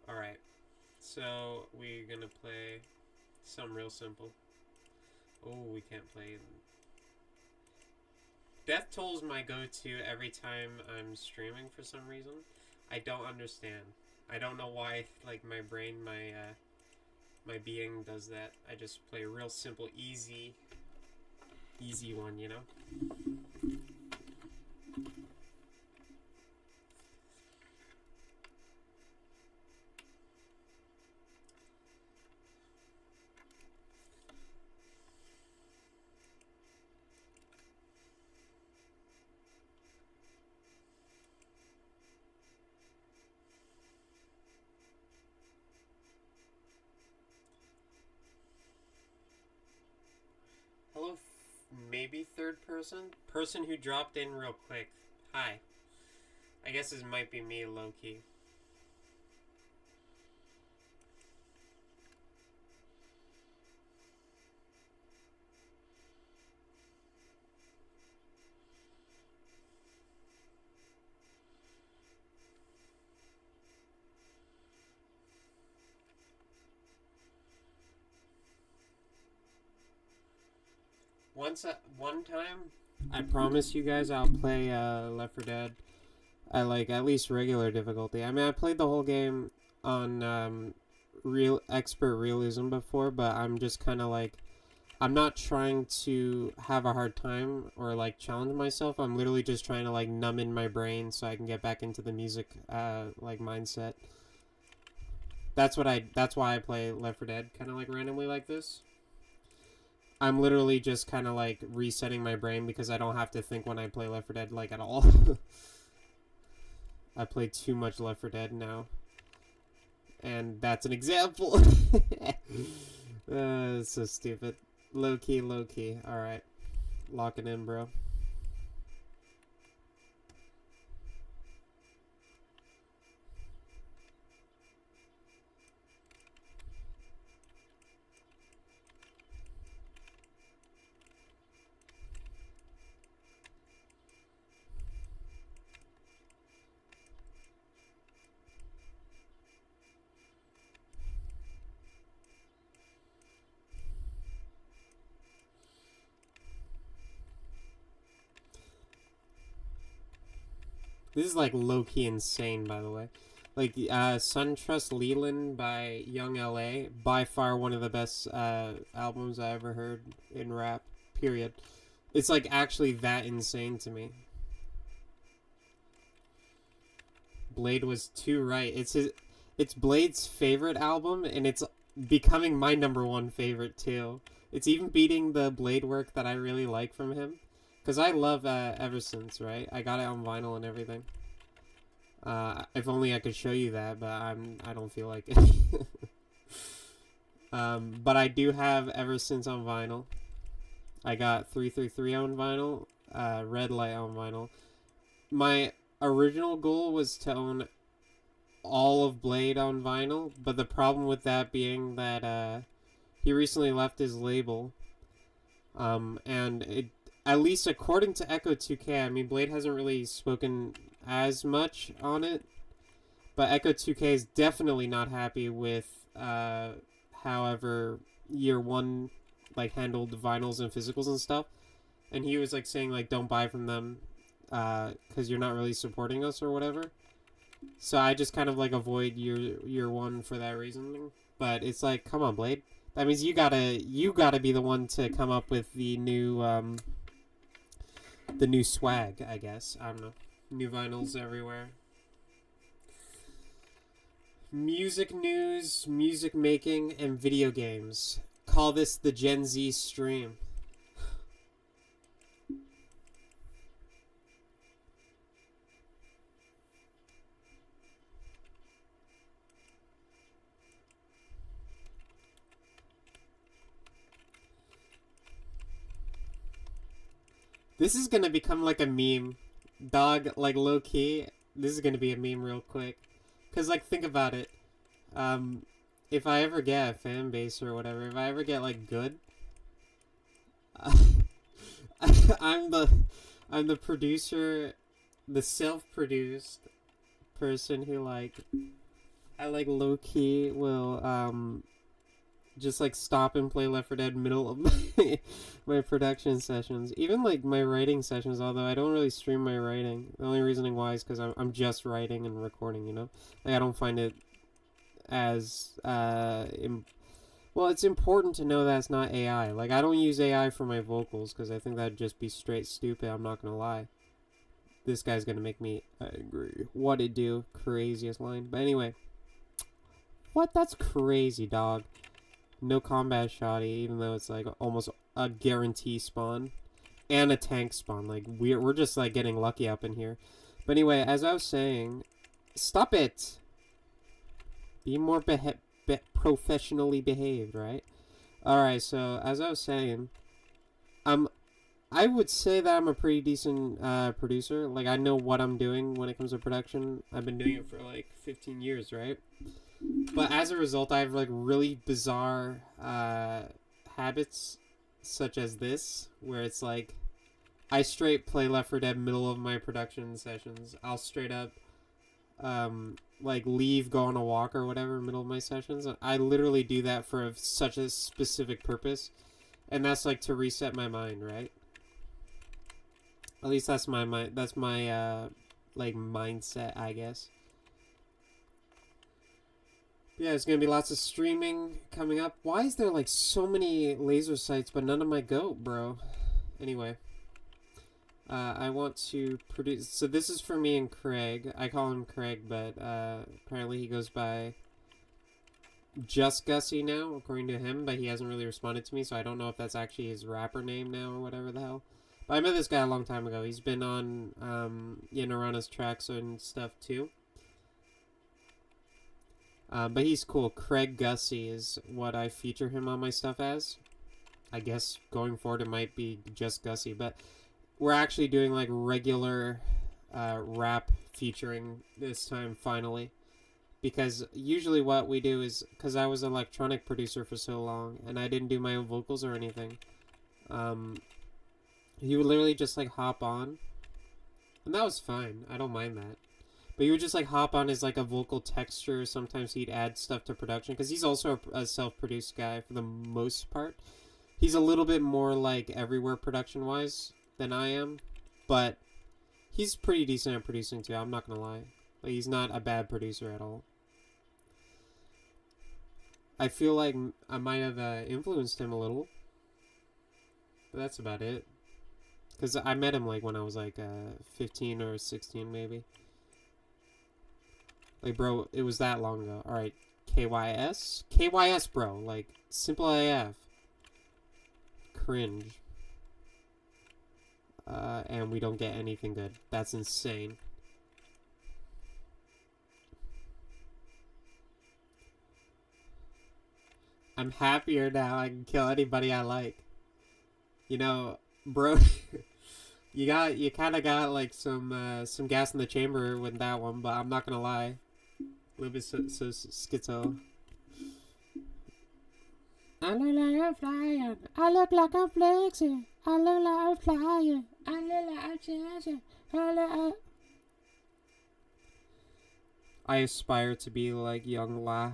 Speaker 1: Alright, so we're gonna play some real simple. Oh, we can't play. Death Toll's my go-to every time I'm streaming for some reason. I don't understand. I don't know why, like, my brain, my being does that. I just play a real simple, easy one, you know? Hello, maybe third person? Person who dropped in real quick. Hi. I guess this might be me low-key. One time, I promise you guys I'll play Left 4 Dead at like at least regular difficulty. I mean, I played the whole game on real expert realism before, but I'm just kind of like, I'm not trying to have a hard time or like challenge myself. I'm literally just trying to like numb in my brain so I can get back into the music like mindset. That's why I play Left 4 Dead kind of like randomly like this. I'm literally just kind of like resetting my brain because I don't have to think when I play Left 4 Dead like at all. I play too much Left 4 Dead now. And that's an example. It's so stupid. Low key, low key. Alright. Lock it in, bro. This is like low-key insane, by the way. Like, SunTrust Leland by Young LA, by far one of the best albums I ever heard in rap, period. It's like actually that insane to me. Blade was too right. It's Blade's favorite album, and it's becoming my #1 favorite too. It's even beating the Blade work that I really like from him. Because I love Ever Since, right? I got it on vinyl and everything. If only I could show you that, but I don't feel like it. But I do have Ever Since on vinyl. I got 333 on vinyl, Red Light on vinyl. My original goal was to own all of Blade on vinyl, but the problem with that being that he recently left his label. And it, at least according to Echo 2K, I mean, Blade hasn't really spoken as much on it, but Echo 2K is definitely not happy with however Year One like handled the vinyls and physicals and stuff, and he was like saying like don't buy from them because you're not really supporting us or whatever. So I just kind of like avoid year one for that reason. But it's like, come on, Blade. That means you gotta be the one to come up with the new swag, I guess. I don't know. New vinyls everywhere. Music news, music making, and video games. Call this the Gen Z stream. This is gonna become like a meme. Dog, like low-key, this is gonna be a meme real quick. Cause like, think about it. If I ever get a fan base or whatever, if I ever get like good, I'm the producer, the self-produced person who like, I like low-key will just like stop and play Left 4 Dead middle of my production sessions, even like my writing sessions. Although I don't really stream my writing. The only reasoning why is because I'm just writing and recording. You know, like I don't find it as well. It's important to know that it's not AI. Like I don't use AI for my vocals because I think that'd just be straight stupid. I'm not gonna lie. This guy's gonna make me angry. What it do? Craziest line. But anyway, what? That's crazy, dog. No combat shoddy, even though it's like almost a guarantee spawn. And a tank spawn. Like, we're just like getting lucky up in here. But anyway, as I was saying, stop it! Be more professionally behaved, right? Alright, so as I was saying, I would say that I'm a pretty decent producer. Like, I know what I'm doing when it comes to production. I've been doing it for like 15 years, right? But as a result, I have like really bizarre habits, such as this, where it's like I straight play Left 4 Dead middle of my production sessions. I'll straight up like leave, go on a walk or whatever middle of my sessions. I literally do that for such a specific purpose, And that's like to reset my mind, right? At least that's my mind. That's my like mindset, I guess. Yeah, there's gonna be lots of streaming coming up. Why is there like so many laser sites but none of my goat, bro? Anyway, I want to produce. So this is for me and Craig. I call him Craig, but apparently he goes by Just Gussie now, according to him. But he hasn't really responded to me, so I don't know if that's actually his rapper name now or whatever the hell. But I met this guy a long time ago. He's been on Narana's tracks and stuff too. But he's cool. Craig Gussie is what I feature him on my stuff as. I guess going forward it might be Just Gussie, but we're actually doing like regular rap featuring this time finally. Because usually what we do is, because I was an electronic producer for so long and I didn't do my own vocals or anything, he would literally just like hop on, and that was fine. I don't mind that. But he would just like hop on as like a vocal texture. Sometimes he'd add stuff to production because he's also a self-produced guy for the most part. He's a little bit more like everywhere production-wise than I am, but he's pretty decent at producing too. I'm not gonna lie. Like, he's not a bad producer at all. I feel like I might have influenced him a little, but that's about it. Because I met him like when I was like 15 or 16 maybe. Like, bro, it was that long ago. Alright, KYS? KYS, bro. Like, simple AF. Cringe. And we don't get anything good. That's insane. I'm happier now. I can kill anybody I like. You know, bro, you kind of got like some gas in the chamber with that one, but I'm not gonna lie. A little bit so schizo. I look like I'm flying. I look like I'm flexing. I look like I'm flying. I look like I'm chasing. I aspire to be like young La.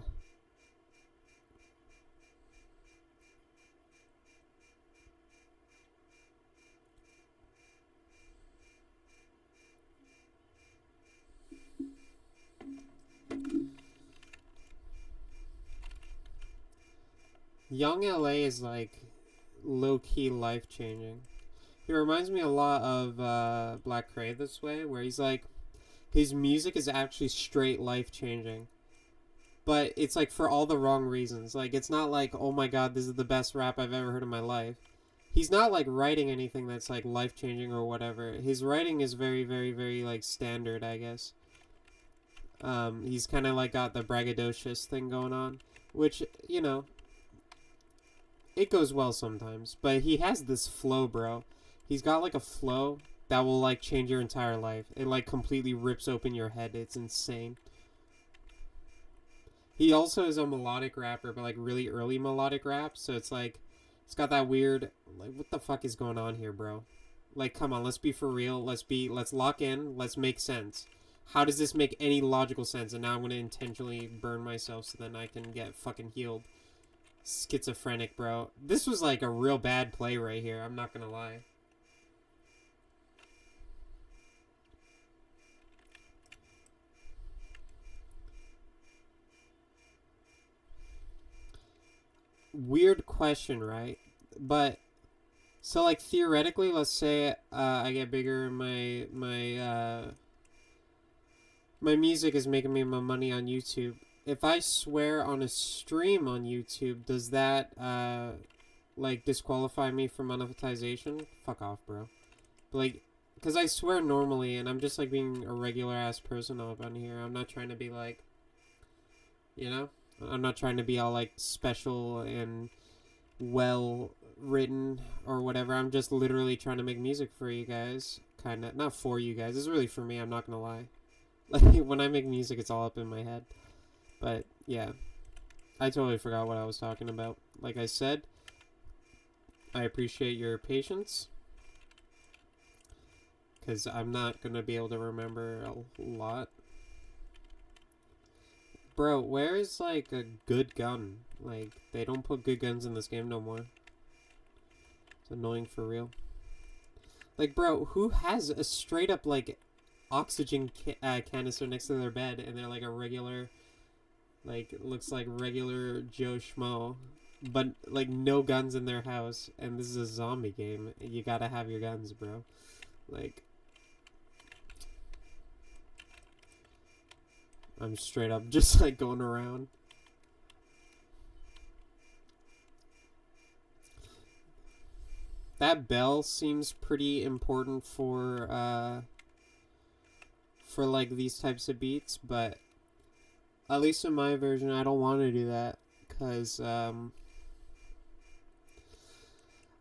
Speaker 1: Young LA is like low-key life-changing. He reminds me a lot of Black Cray this way, where he's like, his music is actually straight life-changing. But it's like for all the wrong reasons. Like, it's not like, oh my god, this is the best rap I've ever heard in my life. He's not like writing anything that's like life-changing or whatever. His writing is very, very, very like standard, I guess. He's kind of like got the braggadocious thing going on, which, you know, it goes well sometimes, but he has this flow, bro. He's got like a flow that will like change your entire life. It like completely rips open your head. It's insane. He also is a melodic rapper, but like really early melodic rap. So it's like, it's got that weird, like, what the fuck is going on here, bro? Like, come on, let's be for real. Let's lock in. Let's make sense. How does this make any logical sense? And now I'm going to intentionally burn myself so then I can get fucking healed. Schizophrenic, bro. This was like a real bad play right here. I'm not gonna lie. Weird question, right? But so like theoretically, let's say I get bigger and my music is making me my money on YouTube. If I swear on a stream on YouTube, does that, like, disqualify me from monetization? Fuck off, bro. But, like, because I swear normally, and I'm just, like, being a regular-ass person up on here. I'm not trying to be, like, you know? I'm not trying to be all, like, special and well-written or whatever. I'm just literally trying to make music for you guys. Kind of. Not for you guys. It's really for me, I'm not gonna lie. Like, when I make music, it's all up in my head. But, yeah. I totally forgot what I was talking about. Like I said, I appreciate your patience. Because I'm not going to be able to remember a lot. Bro, where is, like, a good gun? Like, they don't put good guns in this game no more. It's annoying for real. Like, bro, who has a straight up, like, oxygen canister next to their bed and they're like a regular, like, looks like regular Joe Schmo, but, like, no guns in their house, and this is a zombie game. You gotta have your guns, bro. Like, I'm straight up just, like, going around. That bell seems pretty important for like these types of beats, but at least in my version, I don't want to do that, because I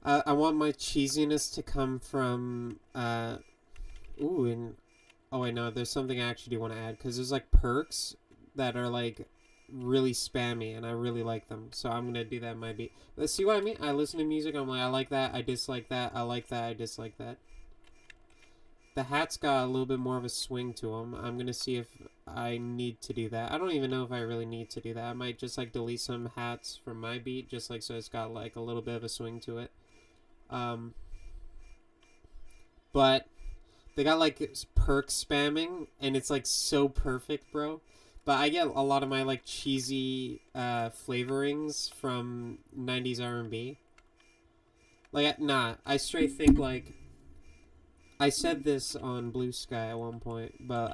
Speaker 1: want my cheesiness to come from ooh, and oh wait, no, there's something I actually do want to add, because there's like perks that are like really spammy, and I really like them, so I'm gonna do that in my beat. Let's see what I mean. I listen to music, I'm like, I like that, I dislike that, I like that, I dislike that. The hat's got a little bit more of a swing to them. I'm gonna see if I need to do that. I don't even know if I really need to do that. I might just like delete some hats from my beat, just like so it's got like a little bit of a swing to it. But they got like perk spamming, and it's like so perfect, bro. But I get a lot of my like cheesy flavorings from 90s R&B. Like, nah, I straight think like, I said this on Bluesky at one point, but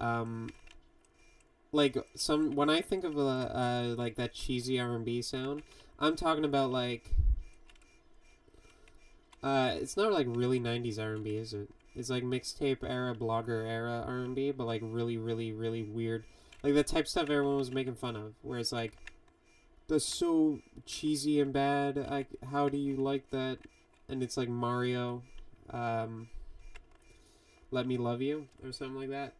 Speaker 1: like when I think of like that cheesy R&B sound, I'm talking about like it's not like really 90s R&B, is it? It's like mixtape era, blogger era R&B, but like really, really, really weird. Like the type stuff everyone was making fun of, where it's like, that's so cheesy and bad. How do you like that? And it's like Mario, Let Me Love You, or something like that.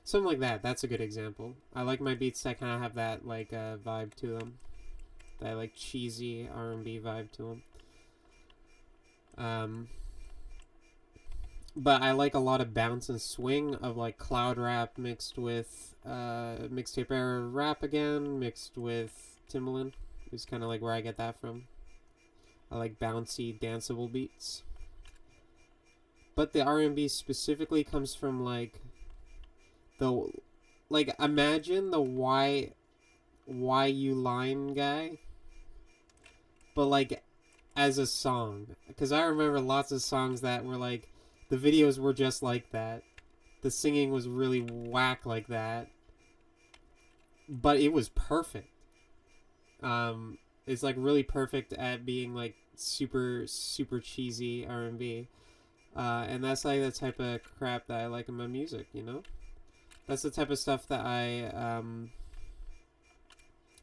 Speaker 1: Something like that. That's a good example. I like my beats that kind of have that like vibe to them. That like cheesy R&B vibe to them. But I like a lot of bounce and swing of like cloud rap mixed with mixtape era rap again, mixed with Timbaland. Is kind of like where I get that from. I like bouncy, danceable beats. But the R&B specifically comes from like the, like, imagine the why you line guy, but like as a song. Because I remember lots of songs that were like, the videos were just like that. The singing was really whack like that. But it was perfect. It's like really perfect at being like super, super cheesy R&B. And that's like the type of crap that I like in my music, you know? That's the type of stuff that I,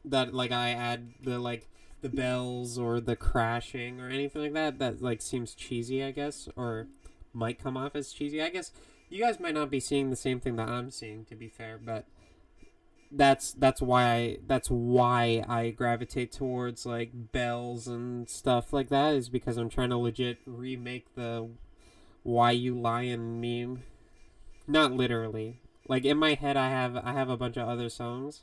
Speaker 1: that like I add the like the bells or the crashing or anything like that, that like seems cheesy, I guess, or might come off as cheesy. I guess you guys might not be seeing the same thing that I'm seeing, to be fair, but that's why I gravitate towards like bells and stuff like that, is because I'm trying to legit remake the Why You Lying meme. Not literally. Like in my head I have a bunch of other songs,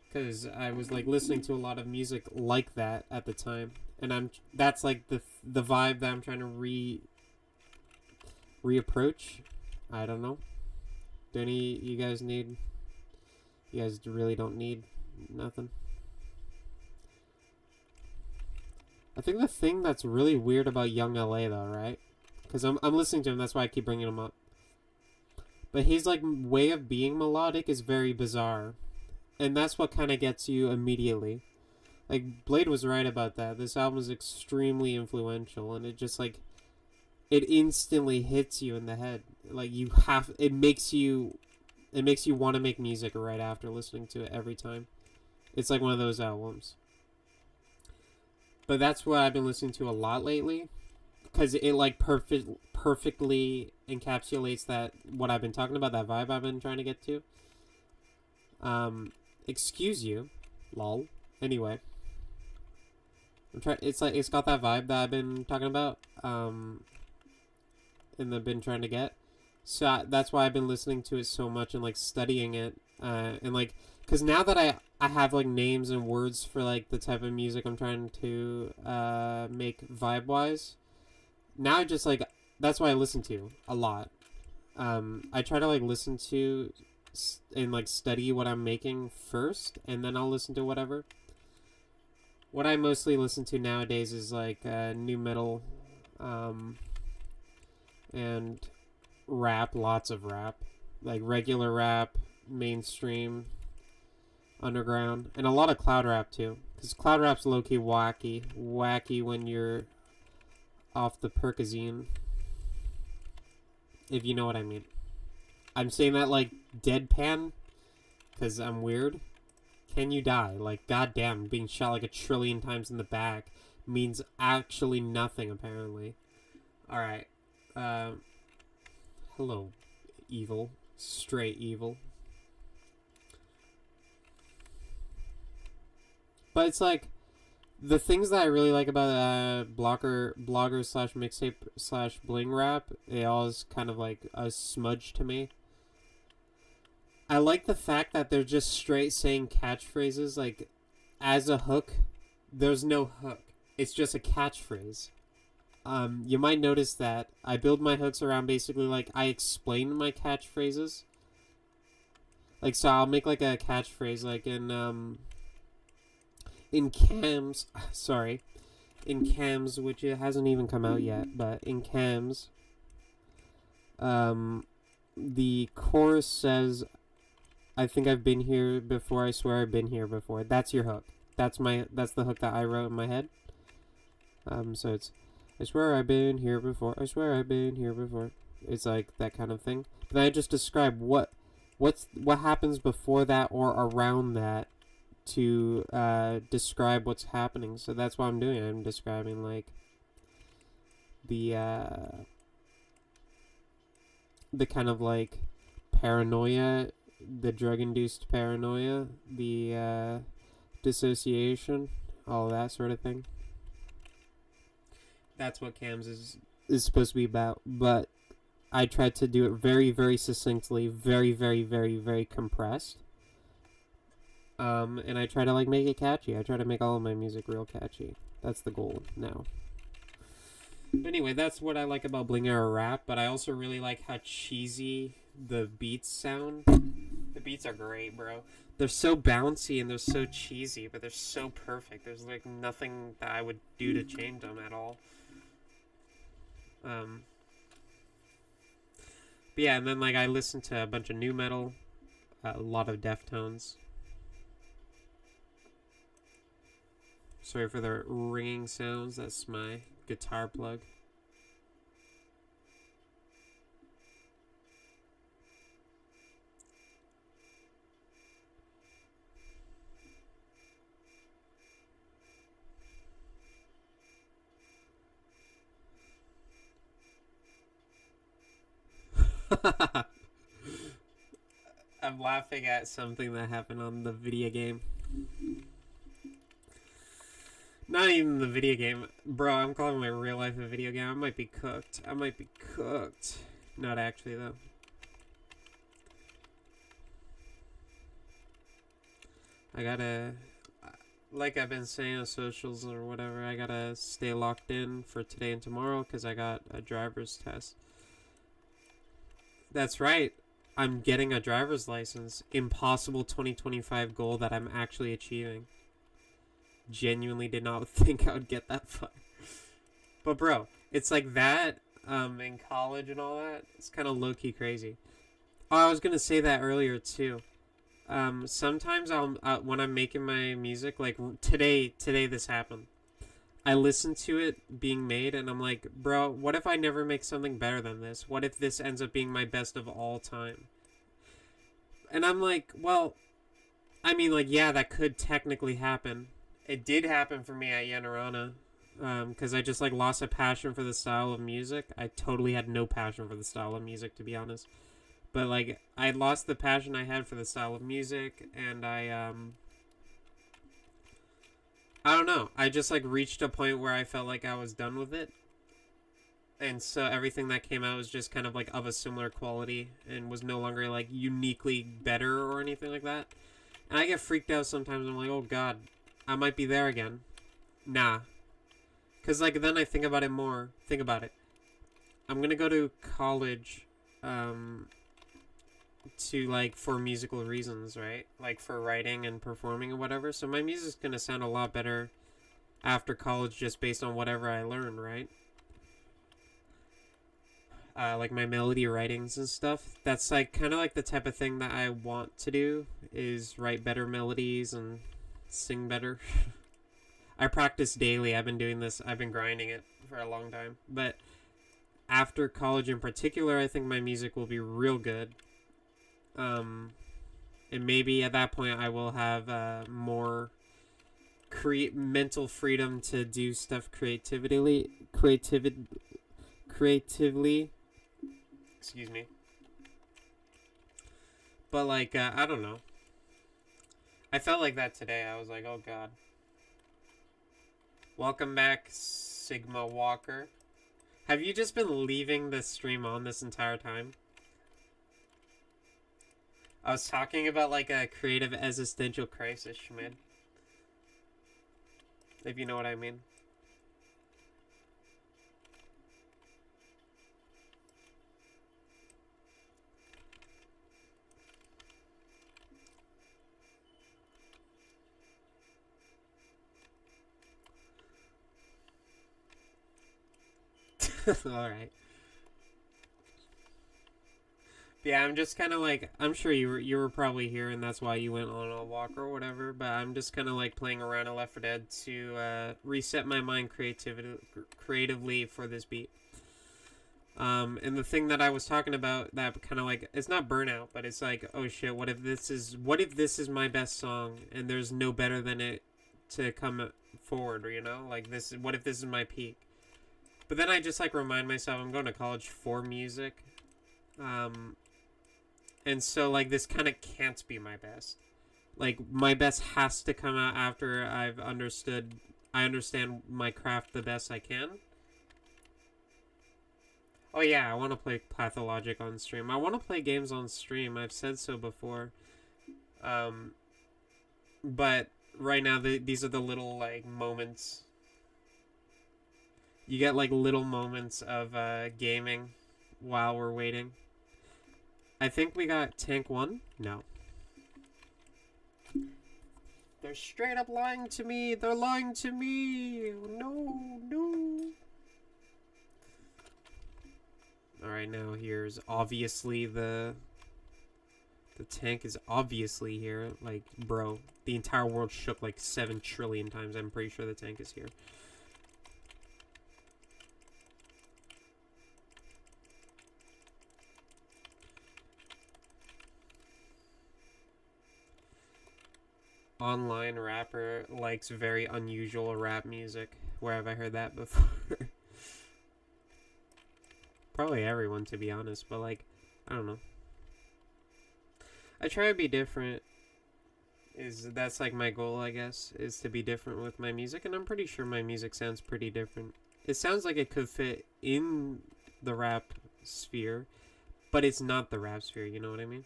Speaker 1: because I was like listening to a lot of music like that at the time, and that's like the vibe that I'm trying to reapproach. I don't know. Do any you guys need? You guys really don't need nothing. I think the thing that's really weird about Young LA though, right? Because I'm listening to him, that's why I keep bringing him up. But his like way of being melodic is very bizarre, and that's what kind of gets you immediately. Like Blade was right about that. This album is extremely influential, and it just like, it instantly hits you in the head. Like it makes you want to make music right after listening to it every time. It's like one of those albums. But that's what I've been listening to a lot lately, because it like perfectly encapsulates that, what I've been talking about, that vibe I've been trying to get to. Excuse you, lol. Anyway, it's like, it's got that vibe that I've been talking about, and I've been trying to get. So that's why I've been listening to it so much and like studying it, and like Because now that I have like names and words for like the type of music I'm trying to make vibe wise, now I just like, that's what I listen to a lot. I try to like listen to and like study what I'm making first, and then I'll listen to whatever. What I mostly listen to nowadays is like new metal, and rap, lots of rap, like regular rap, mainstream, underground, and a lot of cloud rap too. Because cloud rap's low key wacky when you're off the Percazine, if you know what I mean. I'm saying that like deadpan, because I'm weird. Can you die? Like, goddamn, being shot like 1 trillion times in the back means actually nothing, apparently. Alright. Hello, evil. Straight evil. But it's like, the things that I really like about blogger slash mixtape slash bling rap, it all is kind of like a smudge to me. I like the fact that they're just straight saying catchphrases, like, as a hook, there's no hook. It's just a catchphrase. You might notice that I build my hooks around basically, like, I explain my catchphrases. Like, so I'll make, like, a catchphrase, like, in Cams, sorry, in Cams, which it hasn't even come out yet, but in Cams, the chorus says, I think I've been here before, I swear I've been here before. That's your hook. That's the hook that I wrote in my head. So it's, I swear I've been here before, I swear I've been here before. It's like that kind of thing. But then I just describe what happens before that or around that to describe what's happening. So that's what I'm doing. I'm describing like the kind of like paranoia, the drug-induced paranoia, the dissociation, all that sort of thing. That's what Cams is supposed to be about, but I tried to do it very, very succinctly, very, very, very, very compressed. And I try to like make it catchy. I try to make all of my music real catchy. That's the goal now. But anyway, that's what I like about Bling Era rap, but I also really like how cheesy the beats sound. The beats are great, bro. They're so bouncy and they're so cheesy, but they're so perfect. There's like nothing that I would do to change them at all. But yeah, and then like I listen to a bunch of new metal, a lot of Deftones. Sorry for the ringing sounds. That's my guitar plug. I'm laughing at something that happened on the video game. Not even the video game. Bro, I'm calling my real life a video game. I might be cooked. I might be cooked. Not actually, though. I gotta... Like I've been saying on socials or whatever, I gotta stay locked in for today and tomorrow because I got a driver's test. That's right. I'm getting a driver's license. Impossible 2025 goal that I'm actually achieving. Genuinely did not think I would get that far. But bro, it's like that in college and all that. It's kind of low-key crazy. Oh, I was going to say that earlier too. Sometimes when I'm making my music, like today this happened. I listen to it being made and I'm like, bro, what if I never make something better than this? What if this ends up being my best of all time? And I'm like, well, I mean, like, yeah, that could technically happen. It did happen for me at Yanorana, because I just, like, lost a passion for the style of music. I totally had no passion for the style of music, to be honest. But, like, I lost the passion I had for the style of music, and I don't know. I just, like, reached a point where I felt like I was done with it. And so everything that came out was just kind of, like, of a similar quality and was no longer, like, uniquely better or anything like that. And I get freaked out sometimes. I'm like, oh god, I might be there again. Nah. Because, like, then I think about it more. Think about it. I'm gonna go to college, to, like, for musical reasons, right? Like, for writing and performing and whatever. So my music's gonna sound a lot better after college just based on whatever I learn, right? Like my melody writings and stuff. That's like kind of like the type of thing that I want to do, is write better melodies and sing better. I practice daily. I've been doing this. I've been grinding it for a long time. But after college in particular, I think my music will be real good. And maybe at that point I will have more mental freedom to do stuff creatively. Excuse me. But, like, I don't know. I felt like that today. I was like, oh god. Welcome back, Sigma Walker. Have you just been leaving the stream on this entire time? I was talking about, like, a creative existential crisis, Schmidt. If you know what I mean. Alright. Yeah, I'm just kind of like, I'm sure you were probably here and that's why you went on a walk or whatever, but I'm just kind of like playing around in Left 4 Dead to reset my mind creatively for this beat. And the thing that I was talking about, that kind of like, it's not burnout, but it's like, oh shit, what if this is my best song and there's no better than it to come forward, you know? Like, what if this is my peak? But then I just, like, remind myself I'm going to college for music. And so, like, this kind of can't be my best. Like, my best has to come out after I understand my craft the best I can. Oh yeah, I want to play Pathologic on stream. I want to play games on stream. I've said so before. But right now, these are the little, like, moments. You get, like, little moments of gaming while we're waiting. I think we got Tank 1? No. They're straight up lying to me. They're lying to me. No, no. Alright, now here's obviously the tank is obviously here. Like, bro, the entire world shook like 7 trillion times. I'm pretty sure the tank is here. Online rapper likes very unusual rap music. Where have I heard that before? Probably everyone, to be honest, but, like, I don't know. I try to be different. That's like my goal, I guess, is to be different with my music, and I'm pretty sure my music sounds pretty different. It sounds like it could fit in the rap sphere, but it's not the rap sphere, you know what I mean?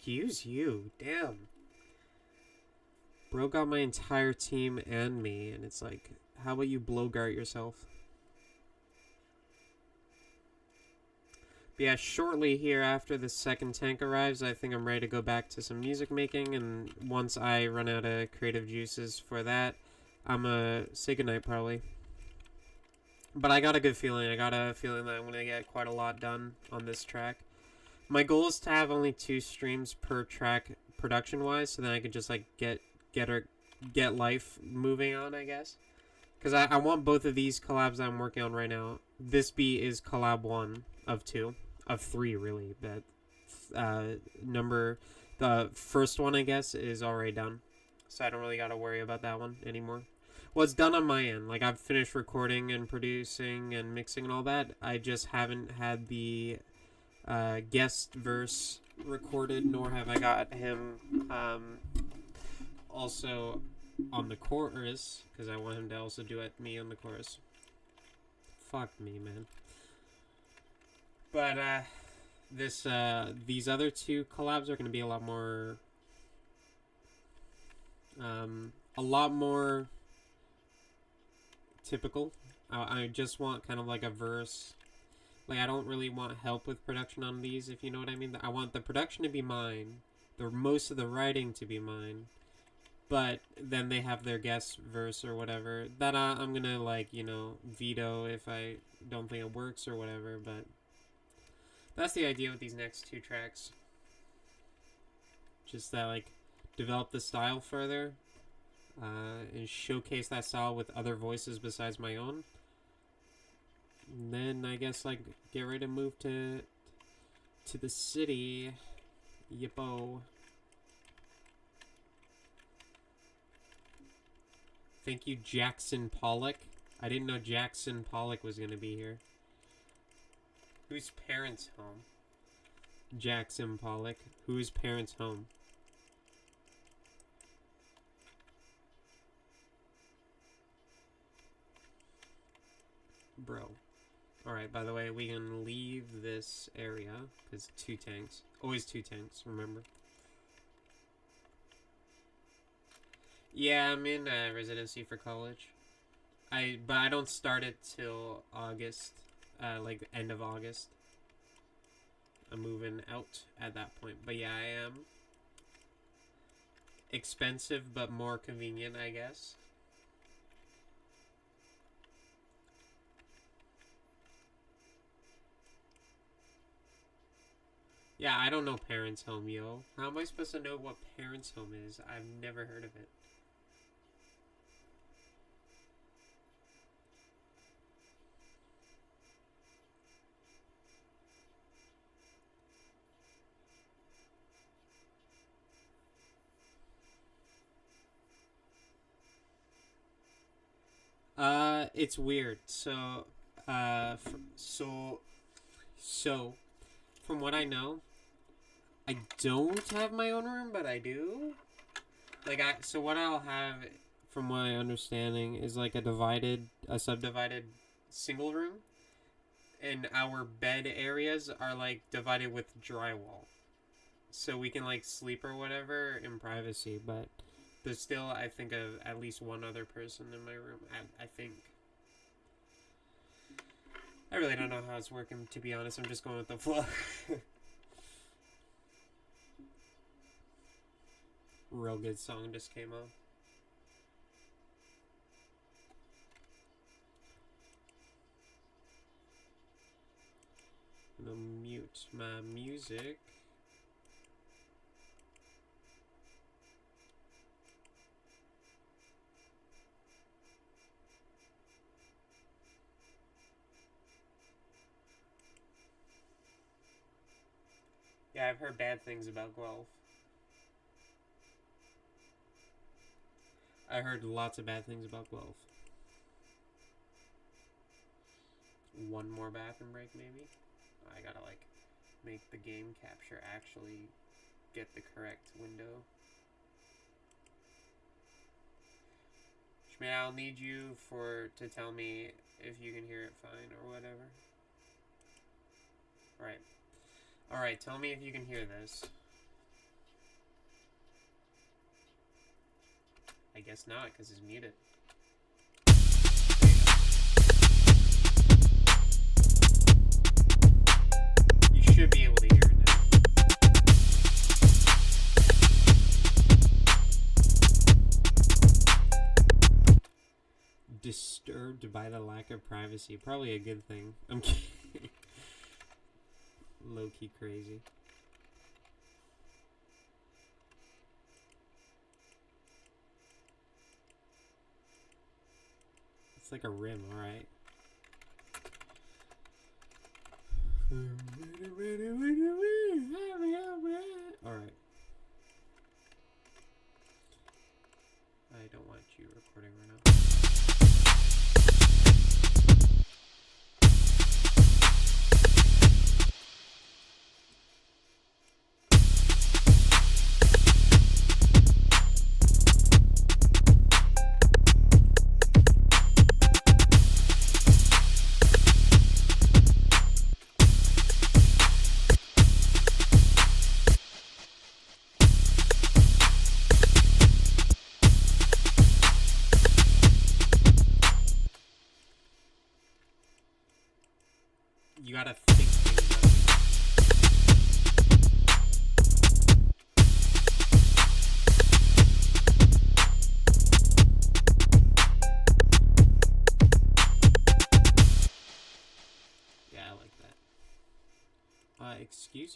Speaker 1: Excuse you, damn. Bro got my entire team and me, and it's like, how about you blowguard yourself? But yeah, shortly here after the second tank arrives, I think I'm ready to go back to some music making, and once I run out of creative juices for that, I'm gonna say goodnight probably. But I got a good feeling. I got a feeling that I'm gonna get quite a lot done on this track. My goal is to have only 2 streams per track production-wise, so then I can just, like, get life moving on, I guess. Because I want both of these collabs that I'm working on right now. This beat is collab 1 of 2. Of 3, really. But the first one, I guess, is already done. So I don't really got to worry about that one anymore. Well, it's done on my end. Like, I've finished recording and producing and mixing and all that. I just haven't had the guest verse recorded, nor have I got him also on the chorus, because I want him to also duet me on the chorus. Fuck me, man. But these other two collabs are going to be a lot more typical. I just want kind of like a verse. Like, I don't really want help with production on these, if you know what I mean. I want the production to be mine, most of the writing to be mine, but then they have their guest verse or whatever that I'm gonna, like, you know, veto if I don't think it works or whatever. But that's the idea with these next two tracks. Just that, like, develop the style further, and showcase that style with other voices besides my own. And then I guess, like, get ready to move to the city. Yippo. Thank you, Jackson Pollock. I didn't know Jackson Pollock was gonna be here. Whose parents' home? Jackson Pollock. Whose parents' home? Bro. Alright, by the way, we can leave this area, because 2 tanks. Always 2 tanks, remember? Yeah, I'm in residency for college. But I don't start it till August, like the end of August. I'm moving out at that point. But yeah, I am. Expensive, but more convenient, I guess. Yeah, I don't know Parents' Home, yo. How am I supposed to know what Parents' Home is? I've never heard of it. It's weird. So, from what I know, I don't have my own room, but I do. Like, so what I'll have, from my understanding, is like a subdivided single room. And our bed areas are, like, divided with drywall. So we can, like, sleep or whatever in privacy, but there's still, I think, of at least one other person in my room, I think. I really don't know how it's working, to be honest. I'm just going with the flow. Real good song just came on. I'm gonna mute my music. Yeah, I've heard bad things about Guelph. I heard lots of bad things about Guelph. One more bathroom break, maybe? I gotta, like, make the game capture actually get the correct window. Schmidt, I'll need you to tell me if you can hear it fine or whatever. Alright. Alright, tell me if you can hear this. I guess not, because it's muted. You should be able to hear it now. Disturbed by the lack of privacy. Probably a good thing. I'm kidding. Low-key crazy. It's like a rim, alright. Alright. I don't want you recording right now.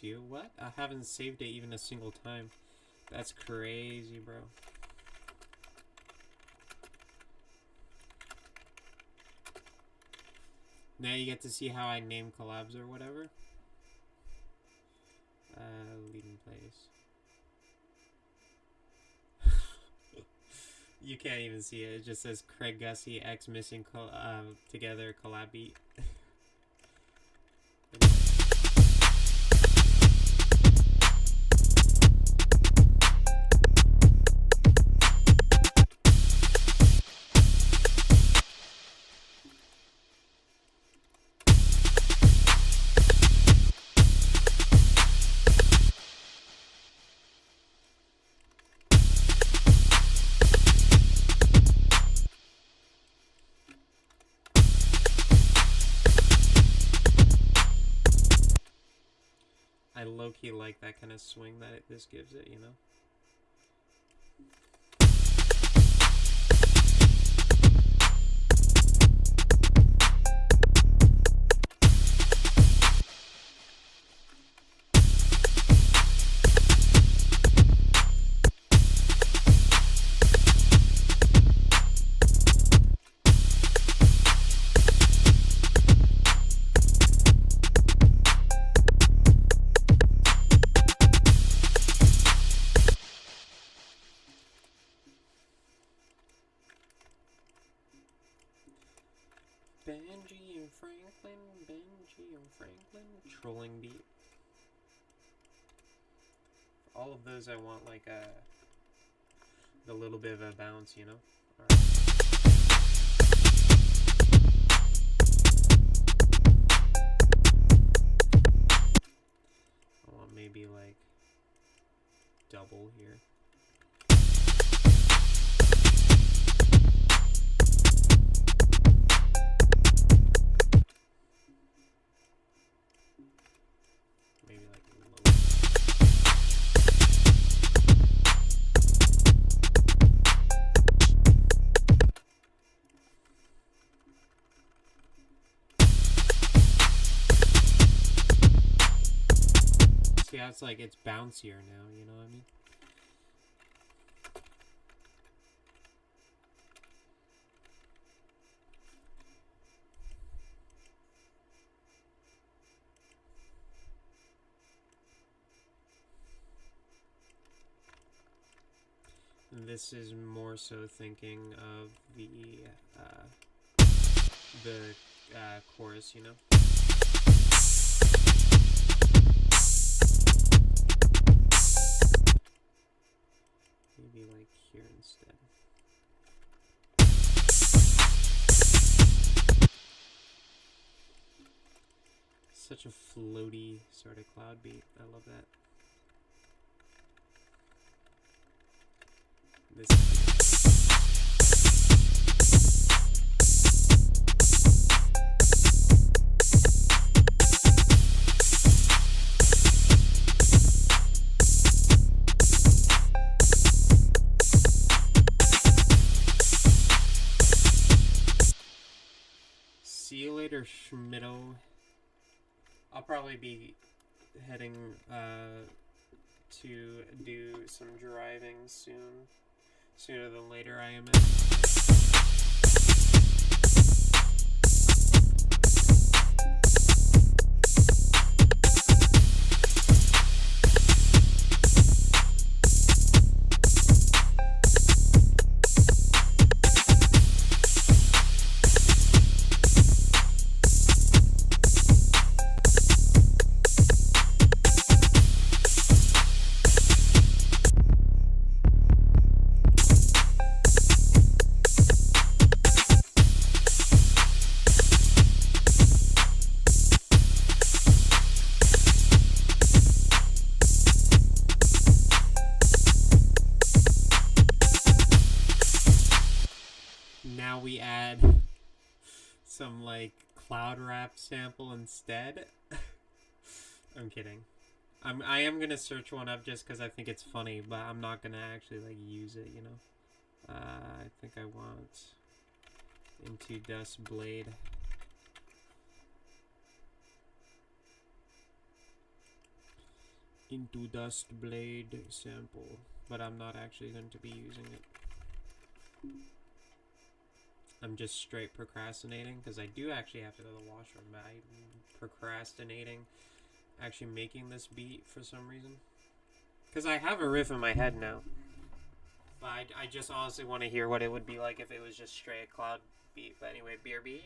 Speaker 1: you. What? I haven't saved it even a single time. That's crazy, bro. Now you get to see how I name collabs or whatever. Leading place. You can't even see it. It just says Craig Gussie X missing together collab beat. I low-key like that kind of swing that this gives it, you know? Benji and Franklin, trolling beat. For all of those, I want like a little bit of a bounce, you know? All right. I want maybe like double here. Yeah, it's like it's bouncier now, you know what I mean? And this is more so thinking of the chorus, you know? Maybe like here instead. Such a floaty sort of cloud beat. I love that. This. See you later, Schmitto. I'll probably be heading to do some driving soon. Sooner than later, I imagine. Now we add some like cloud rap sample instead. I'm kidding. I am gonna search one up just because I think it's funny, but I'm not gonna actually like use it, you know. I think I want Into Dust Blade. Into Dust Blade sample, but I'm not actually going to be using it. I'm just straight procrastinating because I do actually have to go to the washroom, but I'm procrastinating actually making this beat for some reason. Because I have a riff in my head now. But I just honestly want to hear what it would be like if it was just straight cloud beat. But anyway, BRB,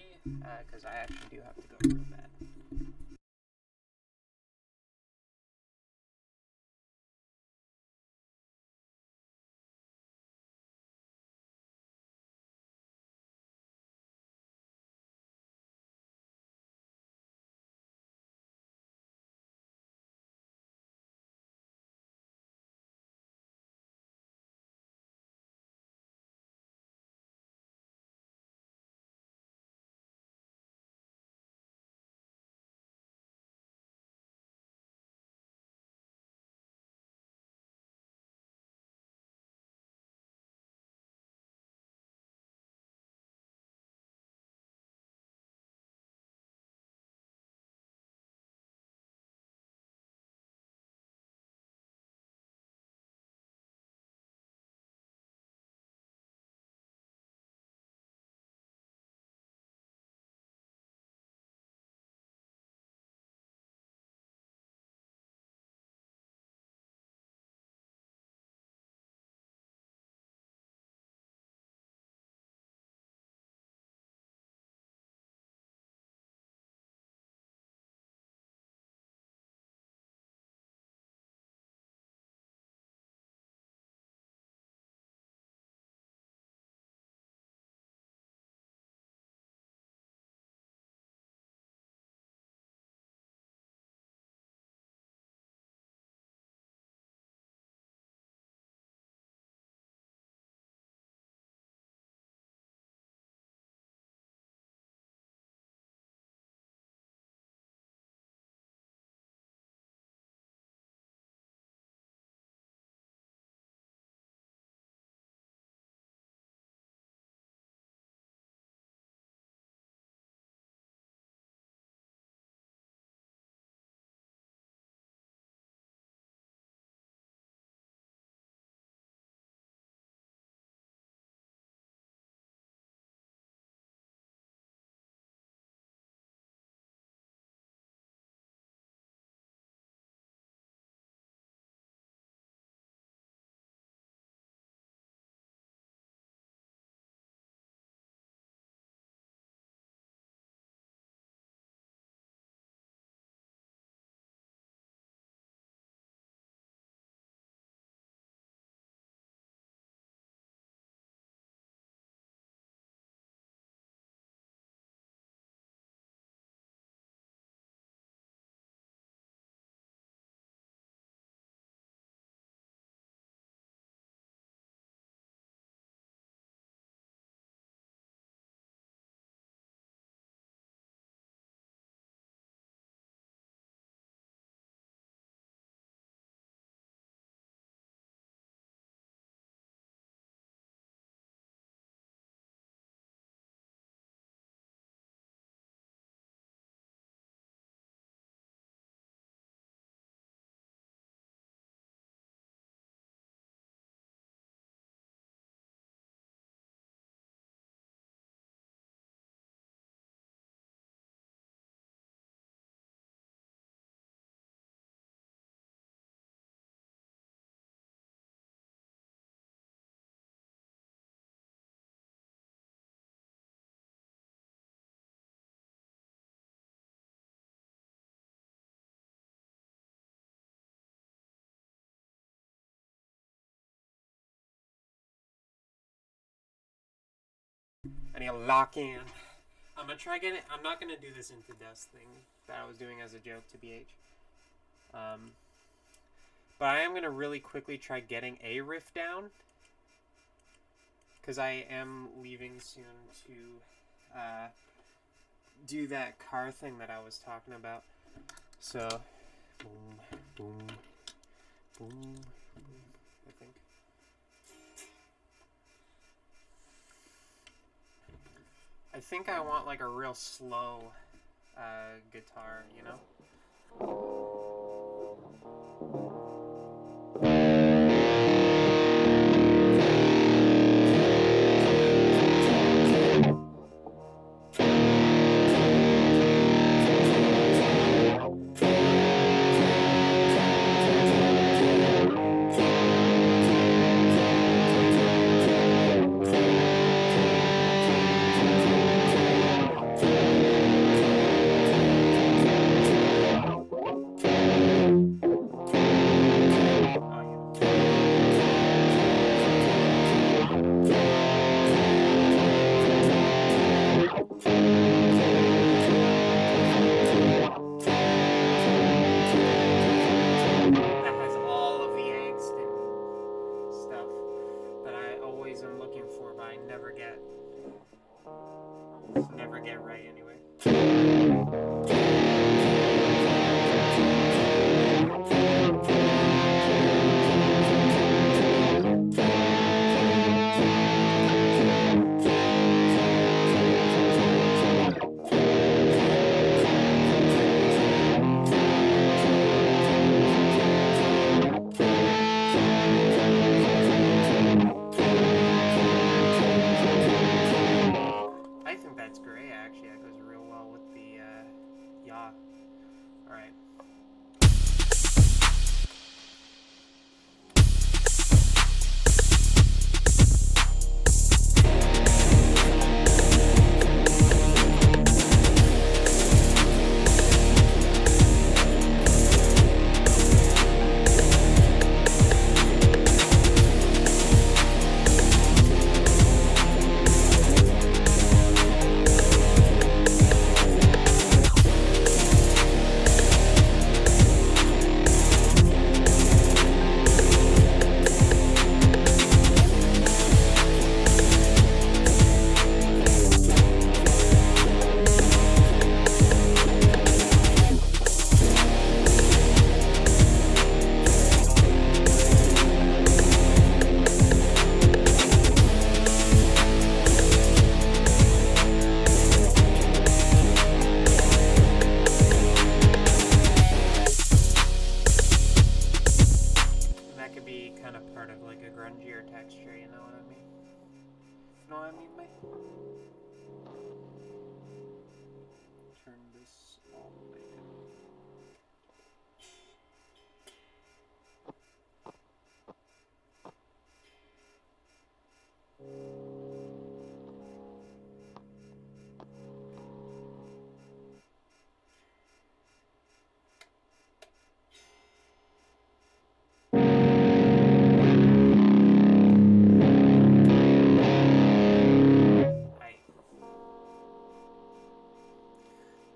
Speaker 1: because I actually do have to go real bad. I need to lock in. I'm gonna try getting. I'm not gonna do this into dust thing that I was doing as a joke to BH. But I am gonna really quickly try getting a riff down because I am leaving soon to do that car thing that I was talking about. So, boom, boom, boom, boom. I think. I think I want like a real slow guitar, you know?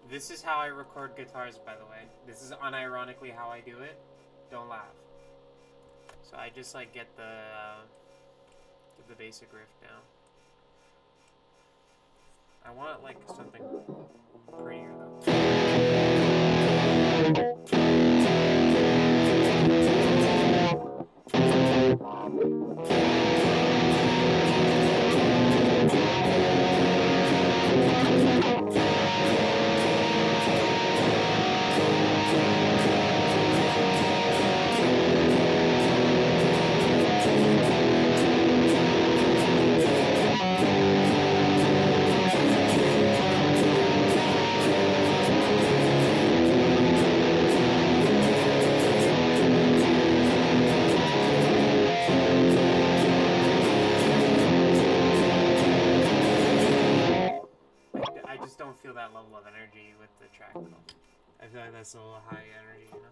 Speaker 1: This is how I record guitars, by the way. This is unironically how I do it. Don't laugh. So I just like get the basic riff down. I want like something prettier feel that level of energy with the track though. I feel like that's a little high energy, you know?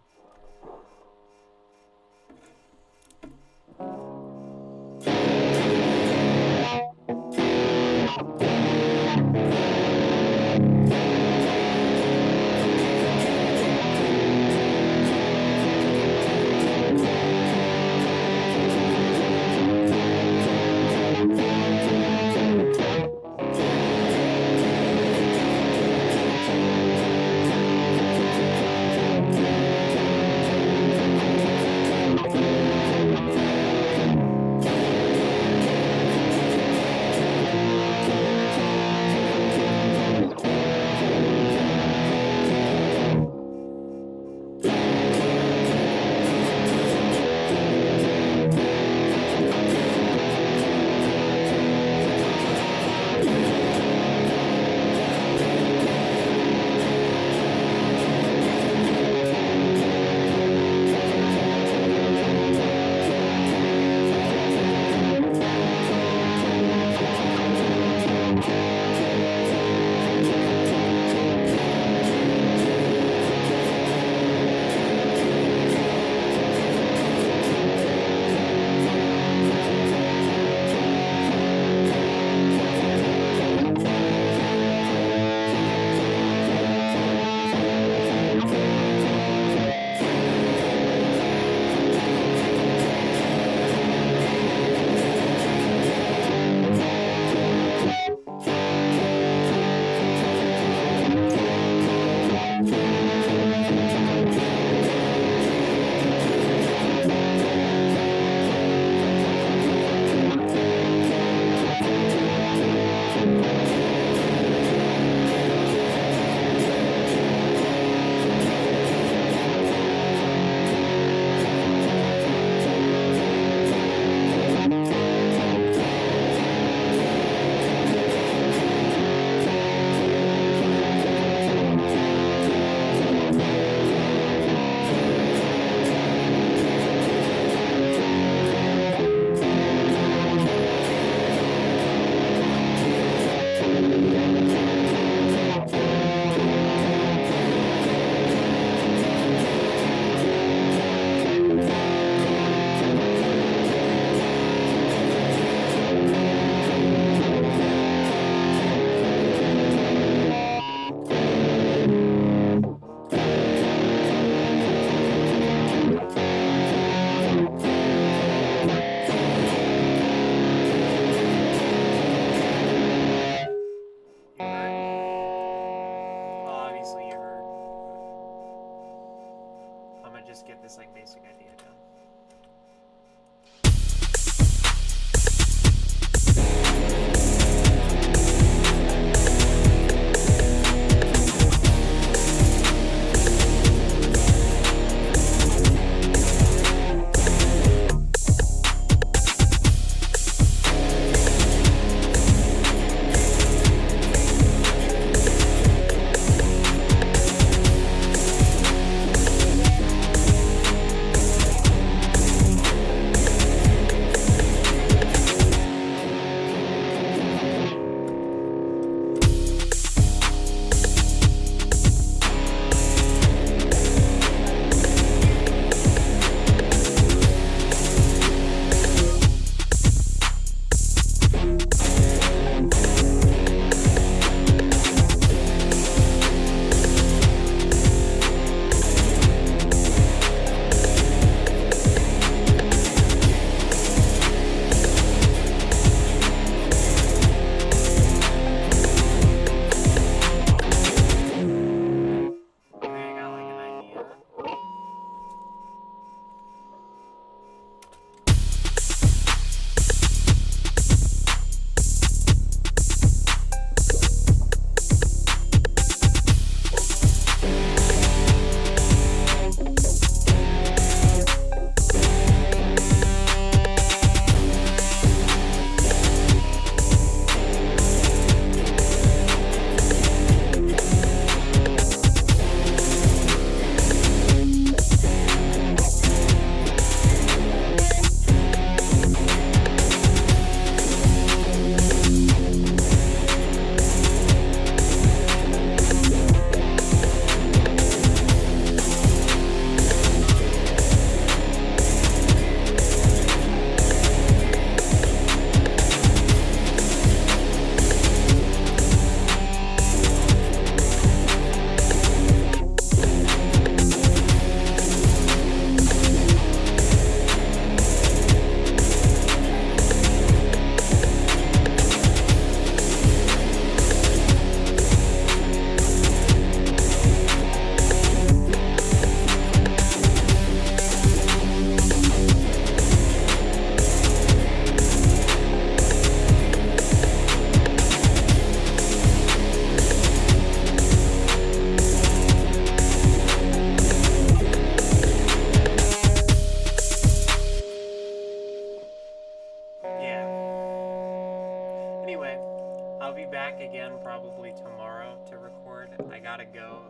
Speaker 1: be back again probably tomorrow to record. I gotta go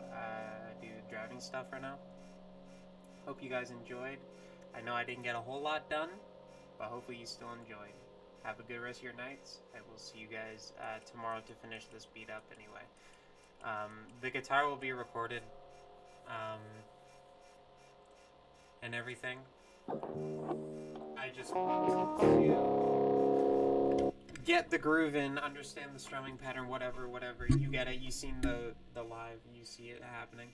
Speaker 1: do driving stuff right now. Hope you guys enjoyed. I know I didn't get a whole lot done, but hopefully you still enjoyed. Have a good rest of your nights. I will see you guys tomorrow to finish this beat up anyway. The guitar will be recorded and everything. I just want to get the groove in, understand the strumming pattern, whatever. You get it. You've seen the live. You see it happening.